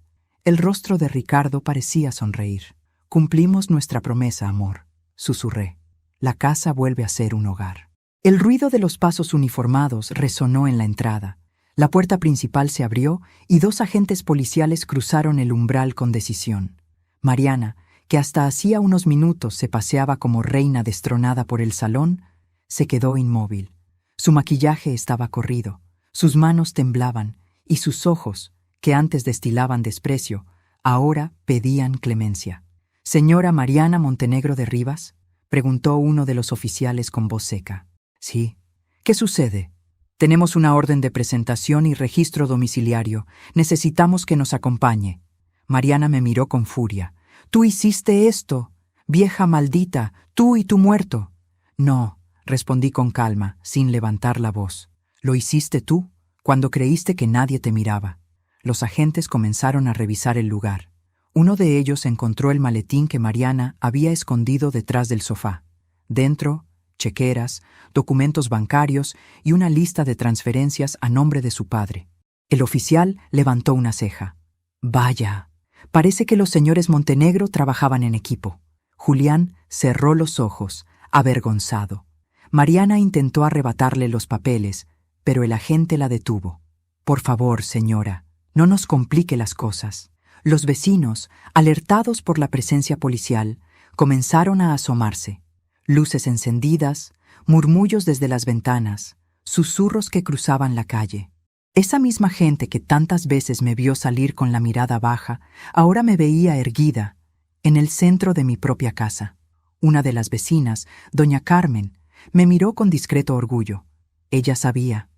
El rostro de Ricardo parecía sonreír. Cumplimos nuestra promesa, amor, susurré. La casa vuelve a ser un hogar. El ruido de los pasos uniformados resonó en la entrada. La puerta principal se abrió y 2 agentes policiales cruzaron el umbral con decisión. Mariana, que hasta hacía unos minutos se paseaba como reina destronada por el salón, se quedó inmóvil. Su maquillaje estaba corrido, sus manos temblaban y sus ojos, que antes destilaban desprecio, ahora pedían clemencia. «¿Señora Mariana Montenegro de Rivas?», preguntó uno de los oficiales con voz seca. «Sí». «¿Qué sucede?» «Tenemos una orden de presentación y registro domiciliario. Necesitamos que nos acompañe». Mariana me miró con furia. «Tú hiciste esto, vieja maldita, tú y tu muerto». «No», respondí con calma, sin levantar la voz. «Lo hiciste tú, cuando creíste que nadie te miraba». Los agentes comenzaron a revisar el lugar. Uno de ellos encontró el maletín que Mariana había escondido detrás del sofá. Dentro, chequeras, documentos bancarios y una lista de transferencias a nombre de su padre. El oficial levantó una ceja. «Vaya, parece que los señores Montenegro trabajaban en equipo». Julián cerró los ojos, avergonzado. Mariana intentó arrebatarle los papeles, pero el agente la detuvo. «Por favor, señora, no nos complique las cosas». Los vecinos, alertados por la presencia policial, comenzaron a asomarse. Luces encendidas, murmullos desde las ventanas, susurros que cruzaban la calle. Esa misma gente que tantas veces me vio salir con la mirada baja, ahora me veía erguida, en el centro de mi propia casa. Una de las vecinas, doña Carmen, me miró con discreto orgullo. Ella sabía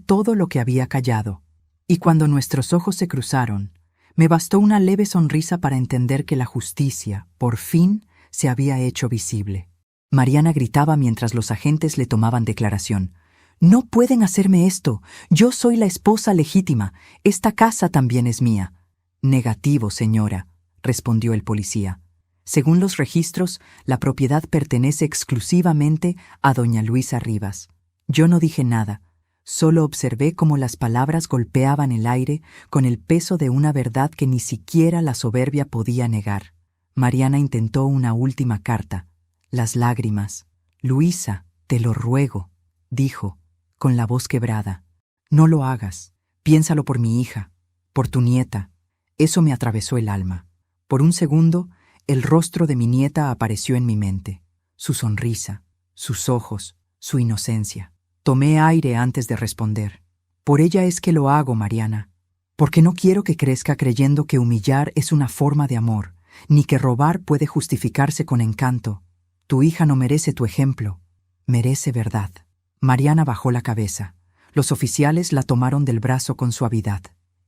todo lo que había callado, y cuando nuestros ojos se cruzaron, me bastó una leve sonrisa para entender que la justicia, por fin, se había hecho visible. Mariana gritaba mientras los agentes le tomaban declaración. «No pueden hacerme esto. Yo soy la esposa legítima. Esta casa también es mía». «Negativo, señora», respondió el policía. «Según los registros, la propiedad pertenece exclusivamente a doña Luisa Rivas». Yo no dije nada. Solo observé cómo las palabras golpeaban el aire con el peso de una verdad que ni siquiera la soberbia podía negar. Mariana intentó una última carta. Las lágrimas. «Luisa, te lo ruego», dijo, con la voz quebrada. «No lo hagas. Piénsalo por mi hija, por tu nieta». Eso me atravesó el alma. Por un segundo, el rostro de mi nieta apareció en mi mente. Su sonrisa, sus ojos, su inocencia. Tomé aire antes de responder. «Por ella es que lo hago, Mariana. Porque no quiero que crezca creyendo que humillar es una forma de amor, ni que robar puede justificarse con encanto. Tu hija no merece tu ejemplo. Merece verdad». Mariana bajó la cabeza. Los oficiales la tomaron del brazo con suavidad.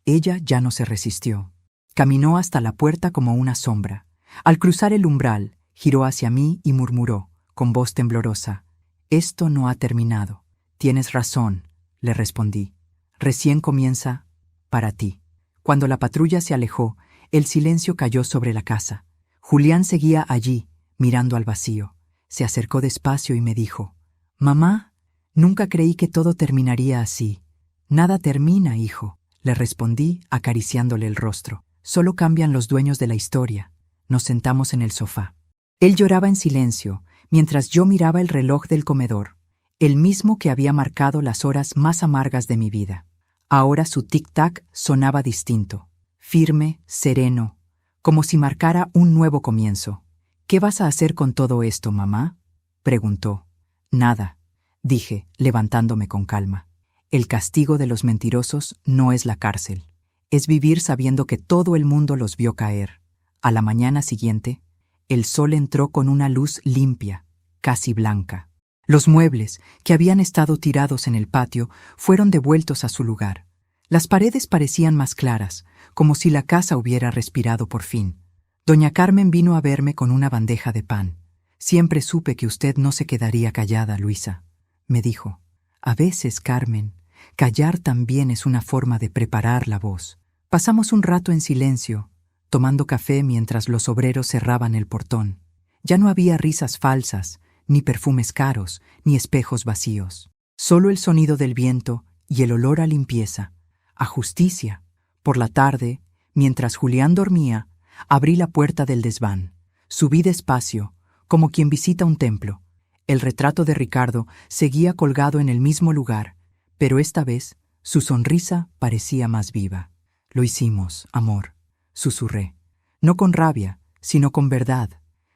Ella ya no se resistió. Caminó hasta la puerta como una sombra. Al cruzar el umbral, giró hacia mí y murmuró, con voz temblorosa: «Esto no ha terminado». «Tienes razón», le respondí. «Recién comienza para ti». Cuando la patrulla se alejó, El silencio cayó sobre la casa. Julián seguía allí, mirando al vacío. Se acercó despacio y me dijo: «Mamá, nunca creí que todo terminaría así». «Nada termina, hijo», le respondí, acariciándole el rostro. «Solo cambian los dueños de la historia». Nos sentamos en el sofá. Él lloraba en silencio, mientras yo miraba el reloj del comedor, el mismo que había marcado las horas más amargas de mi vida. Ahora su tic-tac sonaba distinto, firme, sereno, como si marcara un nuevo comienzo. «¿Qué vas a hacer con todo esto, mamá?», preguntó. «Nada», dije, levantándome con calma. El castigo de los mentirosos no es la cárcel. Es vivir sabiendo que todo el mundo los vio caer. A la mañana siguiente, el sol entró con una luz limpia, casi blanca. Los muebles, que habían estado tirados en el patio, fueron devueltos a su lugar. Las paredes parecían más claras, como si la casa hubiera respirado por fin. Doña Carmen vino a verme con una bandeja de pan. «Siempre supe que usted no se quedaría callada, Luisa», me dijo. «A veces, Carmen, callar también es una forma de preparar la voz». Pasamos un rato en silencio, tomando café mientras los obreros cerraban el portón. Ya no había risas falsas, ni perfumes caros, ni espejos vacíos. Solo el sonido del viento y el olor a limpieza, a justicia. Por la tarde, mientras Julián dormía, abrí la puerta del desván. Subí despacio, como quien visita un templo. El retrato de Ricardo seguía colgado en el mismo lugar, pero esta vez su sonrisa parecía más viva. «Lo hicimos, amor», susurré. No con rabia, sino con verdad.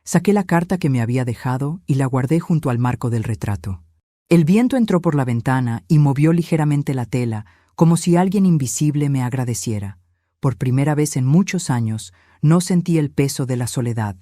Saqué la carta que me había dejado y la guardé junto al marco del retrato. El viento entró por la ventana y movió ligeramente la tela, como si alguien invisible me agradeciera. Por primera vez en muchos años, no sentí el peso de la soledad.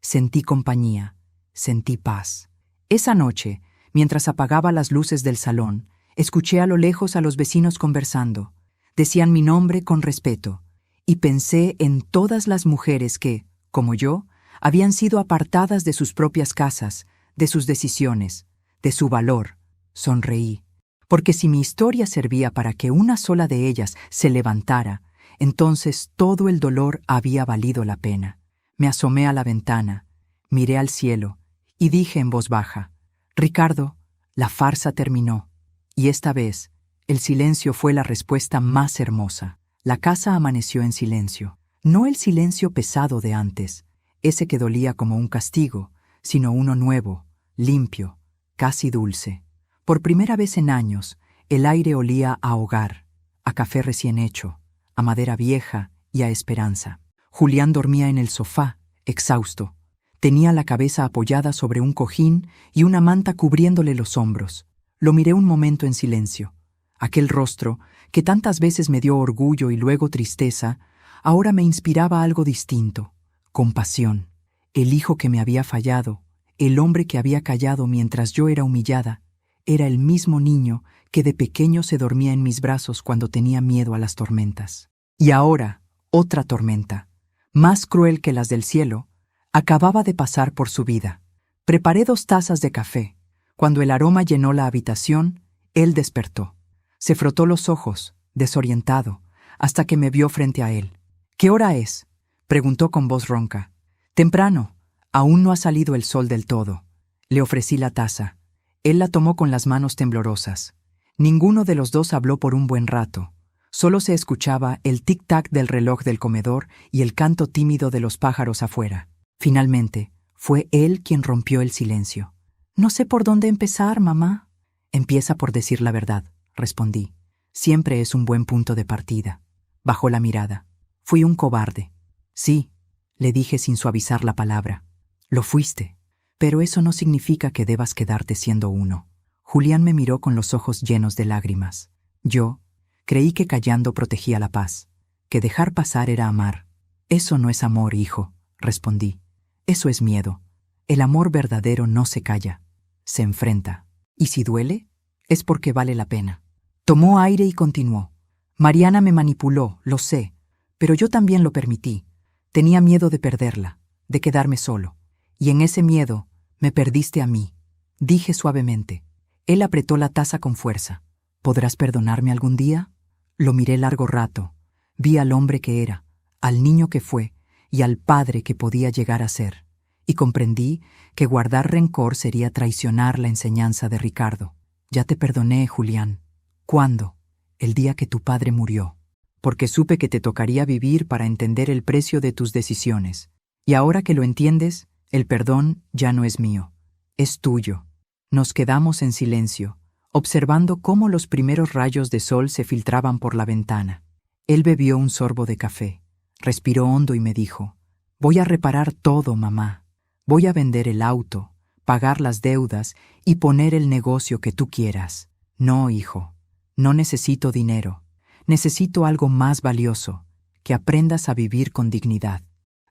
Sentí compañía, sentí paz. Esa noche, mientras apagaba las luces del salón, escuché a lo lejos a los vecinos conversando. Decían mi nombre con respeto, y pensé en todas las mujeres que, como yo, habían sido apartadas de sus propias casas, de sus decisiones, de su valor. Sonreí, porque si mi historia servía para que una sola de ellas se levantara, entonces todo el dolor había valido la pena. Me asomé a la ventana, miré al cielo y dije en voz baja: «Ricardo, la farsa terminó». Y esta vez, el silencio fue la respuesta más hermosa. La casa amaneció en silencio. No el silencio pesado de antes, ese que dolía como un castigo, sino uno nuevo, limpio, casi dulce. Por primera vez en años, el aire olía a hogar, a café recién hecho, a madera vieja y a esperanza. Julián dormía en el sofá, exhausto. Tenía la cabeza apoyada sobre un cojín y una manta cubriéndole los hombros. Lo miré un momento en silencio. Aquel rostro, que tantas veces me dio orgullo y luego tristeza, ahora me inspiraba algo distinto: compasión. El hijo que me había fallado, el hombre que había callado mientras yo era humillada, era el mismo niño que de pequeño se dormía en mis brazos cuando tenía miedo a las tormentas. Y ahora, otra tormenta, más cruel que las del cielo, acababa de pasar por su vida. Preparé 2 tazas de café. Cuando el aroma llenó la habitación, él despertó. Se frotó los ojos, desorientado, hasta que me vio frente a él. «¿Qué hora es?», preguntó con voz ronca. «Temprano. Aún no ha salido el sol del todo». Le ofrecí la taza. Él la tomó con las manos temblorosas. Ninguno de los dos habló por un buen rato. Solo se escuchaba el tic-tac del reloj del comedor y el canto tímido de los pájaros afuera. Finalmente, fue él quien rompió el silencio. «No sé por dónde empezar, mamá». «Empieza por decir la verdad», respondí. «Siempre es un buen punto de partida». Bajó la mirada. «Fui un cobarde». «Sí», le dije sin suavizar la palabra. «Lo fuiste. Pero eso no significa que debas quedarte siendo uno». Julián me miró con los ojos llenos de lágrimas. Yo creí que callando protegía la paz, que dejar pasar era amar. «Eso no es amor, hijo», respondí. «Eso es miedo. El amor verdadero no se calla, se enfrenta. Y si duele, es porque vale la pena». Tomó aire y continuó. «Mariana me manipuló, lo sé, pero yo también lo permití. Tenía miedo de perderla, de quedarme solo. Y en ese miedo me perdiste a mí», dije suavemente. Él apretó la taza con fuerza. «¿Podrás perdonarme algún día?». Lo miré largo rato. Vi al hombre que era, al niño que fue y al padre que podía llegar a ser, y comprendí que guardar rencor sería traicionar la enseñanza de Ricardo. Ya te perdoné, Julián. ¿Cuándo? El día que tu padre murió, porque supe que te tocaría vivir para entender el precio de tus decisiones. Y ahora que lo entiendes, el perdón ya no es mío, es tuyo. Nos quedamos en silencio, observando cómo los primeros rayos de sol se filtraban por la ventana. Él bebió un sorbo de café, respiró hondo y me dijo: «Voy a reparar todo, mamá. Voy a vender el auto, pagar las deudas y poner el negocio que tú quieras». «No, hijo, no necesito dinero. Necesito algo más valioso, que aprendas a vivir con dignidad».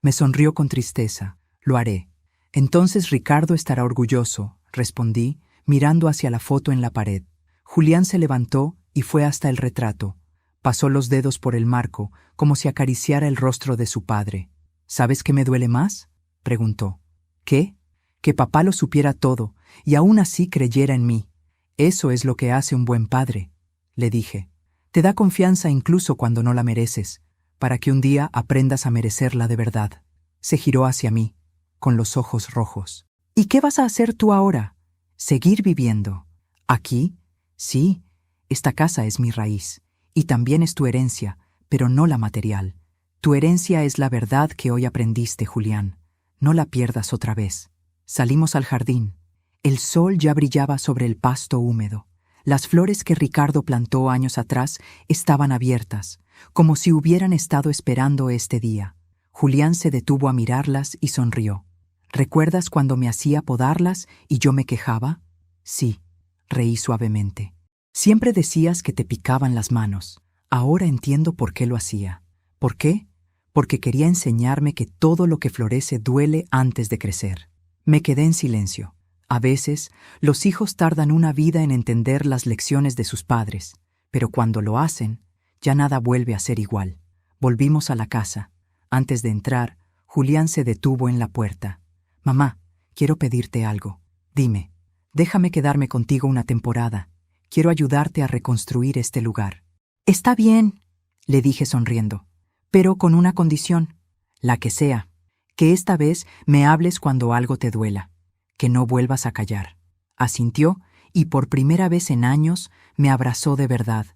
Me sonrió con tristeza. «Lo haré. Entonces Ricardo estará orgulloso», respondí, mirando hacia la foto en la pared. Julián se levantó y fue hasta el retrato. Pasó los dedos por el marco, como si acariciara el rostro de su padre. «¿Sabes qué me duele más?», preguntó. «¿Qué?». «Que papá lo supiera todo, y aún así creyera en mí. Eso es lo que hace un buen padre», le dije. «Te da confianza incluso cuando no la mereces, para que un día aprendas a merecerla de verdad». Se giró hacia mí, con los ojos rojos. «¿Y qué vas a hacer tú ahora?». «Seguir viviendo». «¿Aquí?». «Sí, esta casa es mi raíz, y también es tu herencia, pero no la material. Tu herencia es la verdad que hoy aprendiste, Julián. No la pierdas otra vez». Salimos al jardín. El sol ya brillaba sobre el pasto húmedo. Las flores que Ricardo plantó años atrás estaban abiertas, como si hubieran estado esperando este día. Julián se detuvo a mirarlas y sonrió. «¿Recuerdas cuando me hacía podarlas y yo me quejaba?». «Sí», reí suavemente. «Siempre decías que te picaban las manos. Ahora entiendo por qué lo hacía». «¿Por qué?». «Porque quería enseñarme que todo lo que florece duele antes de crecer». Me quedé en silencio. A veces, los hijos tardan una vida en entender las lecciones de sus padres, pero cuando lo hacen, ya nada vuelve a ser igual. Volvimos a la casa. Antes de entrar, Julián se detuvo en la puerta. «Mamá, quiero pedirte algo». «Dime». «Déjame quedarme contigo una temporada. Quiero ayudarte a reconstruir este lugar». «Está bien», le dije sonriendo, «pero con una condición». «La que sea. Que esta vez me hables cuando algo te duela. Que no vuelvas a callar». Asintió y por primera vez en años me abrazó de verdad.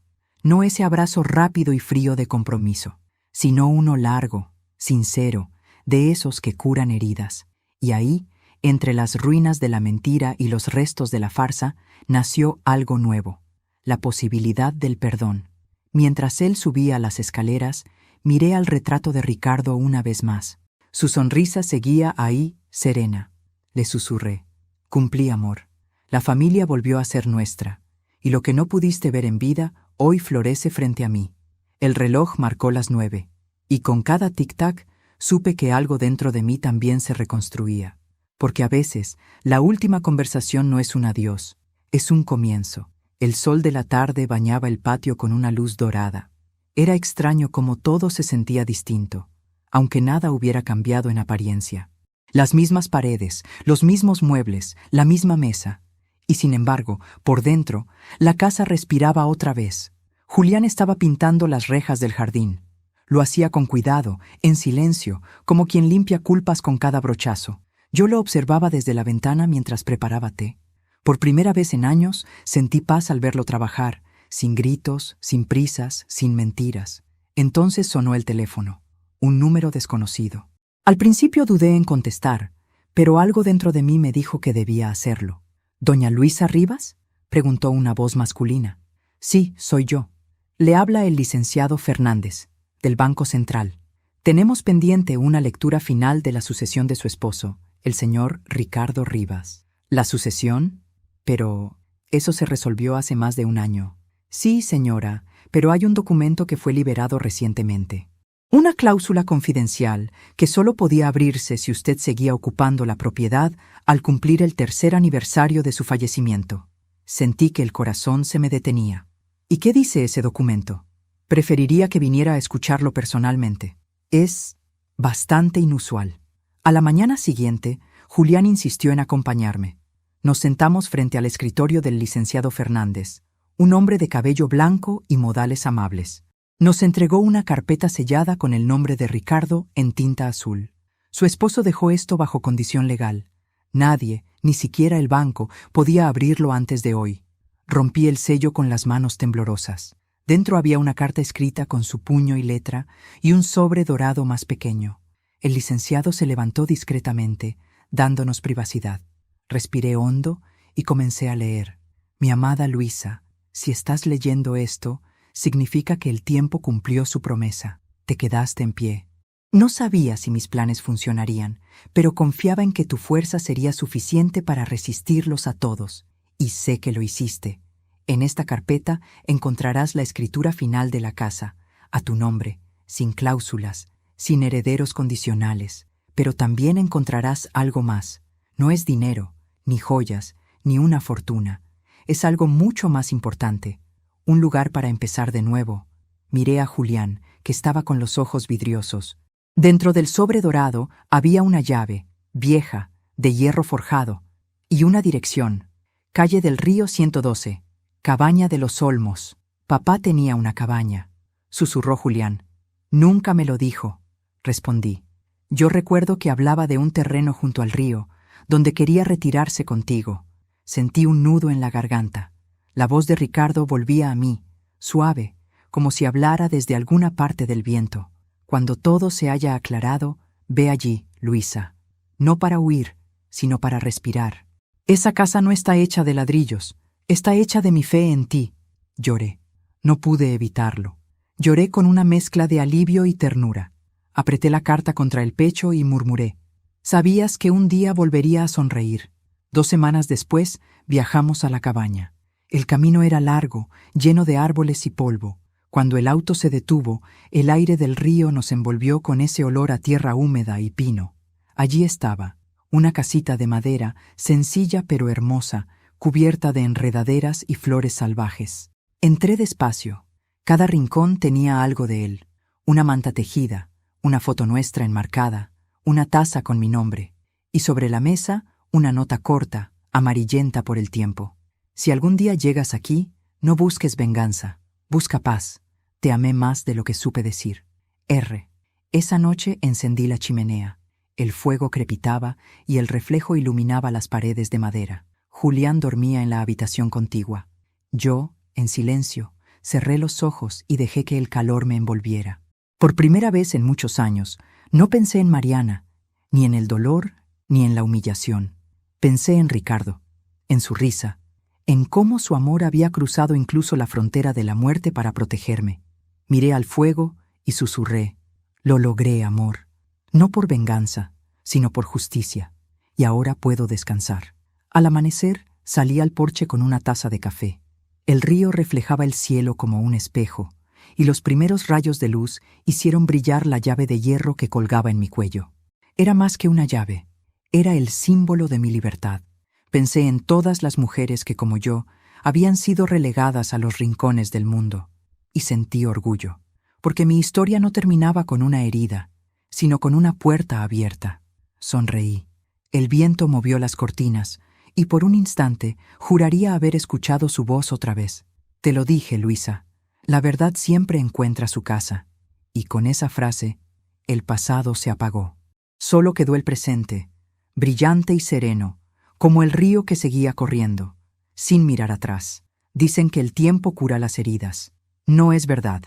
No ese abrazo rápido y frío de compromiso, sino uno largo, sincero, de esos que curan heridas. Y ahí, entre las ruinas de la mentira y los restos de la farsa, nació algo nuevo, la posibilidad del perdón. Mientras él subía las escaleras, miré al retrato de Ricardo una vez más. Su sonrisa seguía ahí, serena. Le susurré: «Cumplí, amor. La familia volvió a ser nuestra, y lo que no pudiste ver en vida, hoy florece frente a mí». El reloj marcó las 9, y con cada tic-tac supe que algo dentro de mí también se reconstruía. Porque a veces, la última conversación no es un adiós, es un comienzo. El sol de la tarde bañaba el patio con una luz dorada. Era extraño cómo todo se sentía distinto, aunque nada hubiera cambiado en apariencia. Las mismas paredes, los mismos muebles, la misma mesa. Y sin embargo, por dentro, la casa respiraba otra vez. Julián estaba pintando las rejas del jardín. Lo hacía con cuidado, en silencio, como quien limpia culpas con cada brochazo. Yo lo observaba desde la ventana mientras preparaba té. Por primera vez en años, sentí paz al verlo trabajar, sin gritos, sin prisas, sin mentiras. Entonces sonó el teléfono. Un número desconocido. Al principio dudé en contestar, pero algo dentro de mí me dijo que debía hacerlo. «¿Doña Luisa Rivas?», preguntó una voz masculina. «Sí, soy yo. Le habla el licenciado Fernández, del Banco Central. Tenemos pendiente una lectura final de la sucesión de su esposo, el señor Ricardo Rivas». «¿La sucesión? Pero eso se resolvió hace más de un año». «Sí, señora, pero hay un documento que fue liberado recientemente. Una cláusula confidencial que solo podía abrirse si usted seguía ocupando la propiedad al cumplir el 3er aniversario de su fallecimiento». Sentí que el corazón se me detenía. «¿Y qué dice ese documento?». «Preferiría que viniera a escucharlo personalmente. Es bastante inusual». A la mañana siguiente, Julián insistió en acompañarme. Nos sentamos frente al escritorio del licenciado Fernández, un hombre de cabello blanco y modales amables. Nos entregó una carpeta sellada con el nombre de Ricardo en tinta azul. Su esposo dejó esto bajo condición legal. Nadie, ni siquiera el banco, podía abrirlo antes de hoy. Rompí el sello con las manos temblorosas. Dentro había una carta escrita con su puño y letra y un sobre dorado más pequeño. El licenciado se levantó discretamente, dándonos privacidad. Respiré hondo y comencé a leer. Mi amada Luisa, si estás leyendo esto, significa que el tiempo cumplió su promesa. Te quedaste en pie. No sabía si mis planes funcionarían, pero confiaba en que tu fuerza sería suficiente para resistirlos a todos. Y sé que lo hiciste. En esta carpeta encontrarás la escritura final de la casa, a tu nombre, sin cláusulas, sin herederos condicionales. Pero también encontrarás algo más. No es dinero, ni joyas, ni una fortuna. Es algo mucho más importante. Un lugar para empezar de nuevo. Miré a Julián, que estaba con los ojos vidriosos. Dentro del sobre dorado había una llave, vieja, de hierro forjado, y una dirección. Calle del Río 112, Cabaña de los Olmos. Papá tenía una cabaña, susurró Julián. Nunca me lo dijo, respondí. Yo recuerdo que hablaba de un terreno junto al río, donde quería retirarse contigo. Sentí un nudo en la garganta. La voz de Ricardo volvía a mí, suave, como si hablara desde alguna parte del viento. Cuando todo se haya aclarado, ve allí, Luisa. No para huir, sino para respirar. Esa casa no está hecha de ladrillos, está hecha de mi fe en ti. Lloré. No pude evitarlo. Lloré con una mezcla de alivio y ternura. Apreté la carta contra el pecho y murmuré. Sabías que un día volvería a sonreír. 2 semanas después, viajamos a la cabaña. El camino era largo, lleno de árboles y polvo. Cuando el auto se detuvo, el aire del río nos envolvió con ese olor a tierra húmeda y pino. Allí estaba, una casita de madera, sencilla pero hermosa, cubierta de enredaderas y flores salvajes. Entré despacio. Cada rincón tenía algo de él. Una manta tejida, una foto nuestra enmarcada, una taza con mi nombre. Y sobre la mesa, una nota corta, amarillenta por el tiempo. Si algún día llegas aquí, no busques venganza. Busca paz. Te amé más de lo que supe decir. R. Esa noche encendí la chimenea. El fuego crepitaba y el reflejo iluminaba las paredes de madera. Julián dormía en la habitación contigua. Yo, en silencio, cerré los ojos y dejé que el calor me envolviera. Por primera vez en muchos años, no pensé en Mariana, ni en el dolor, ni en la humillación. Pensé en Ricardo, en su risa, en cómo su amor había cruzado incluso la frontera de la muerte para protegerme. Miré al fuego y susurré. Lo logré, amor. No por venganza, sino por justicia. Y ahora puedo descansar. Al amanecer, salí al porche con una taza de café. El río reflejaba el cielo como un espejo, y los primeros rayos de luz hicieron brillar la llave de hierro que colgaba en mi cuello. Era más que una llave. Era el símbolo de mi libertad. Pensé en todas las mujeres que, como yo, habían sido relegadas a los rincones del mundo, y sentí orgullo, porque mi historia no terminaba con una herida, sino con una puerta abierta. Sonreí. El viento movió las cortinas, y por un instante juraría haber escuchado su voz otra vez. Te lo dije, Luisa, la verdad siempre encuentra su casa. Y con esa frase, el pasado se apagó. Solo quedó el presente, brillante y sereno, como el río que seguía corriendo, sin mirar atrás. Dicen que el tiempo cura las heridas. No es verdad.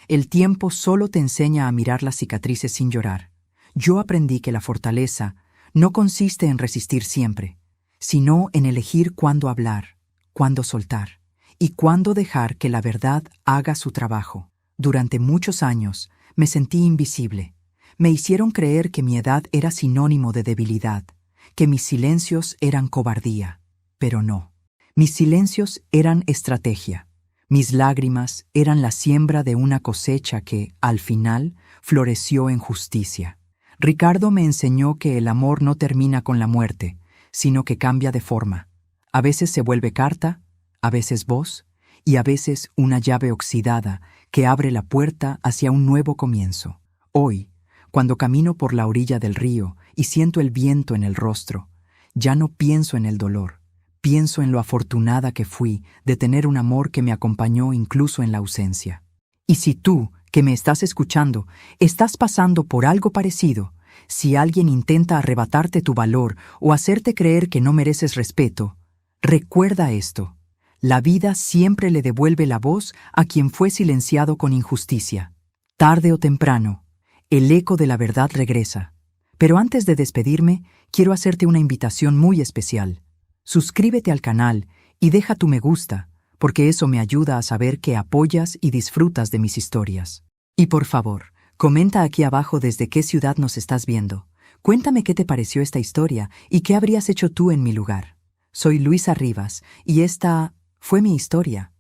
El tiempo solo te enseña a mirar las cicatrices sin llorar. Yo aprendí que la fortaleza no consiste en resistir siempre, sino en elegir cuándo hablar, cuándo soltar y cuándo dejar que la verdad haga su trabajo. Durante muchos años me sentí invisible. Me hicieron creer que mi edad era sinónimo de debilidad, que mis silencios eran cobardía. Pero no. Mis silencios eran estrategia. Mis lágrimas eran la siembra de una cosecha que, al final, floreció en justicia. Ricardo me enseñó que el amor no termina con la muerte, sino que cambia de forma. A veces se vuelve carta, a veces voz, y a veces una llave oxidada que abre la puerta hacia un nuevo comienzo. Hoy, cuando camino por la orilla del río y siento el viento en el rostro, ya no pienso en el dolor, pienso en lo afortunada que fui de tener un amor que me acompañó incluso en la ausencia. Y si tú, que me estás escuchando, estás pasando por algo parecido. Si alguien intenta arrebatarte tu valor o hacerte creer que no mereces respeto, recuerda esto: la vida siempre le devuelve la voz a quien fue silenciado con injusticia. Tarde o temprano, el eco de la verdad regresa. Pero antes de despedirme, quiero hacerte una invitación muy especial. Suscríbete al canal y deja tu me gusta, porque eso me ayuda a saber que apoyas y disfrutas de mis historias. Y por favor, comenta aquí abajo desde qué ciudad nos estás viendo. Cuéntame qué te pareció esta historia y qué habrías hecho tú en mi lugar. Soy Luisa Rivas y esta fue mi historia.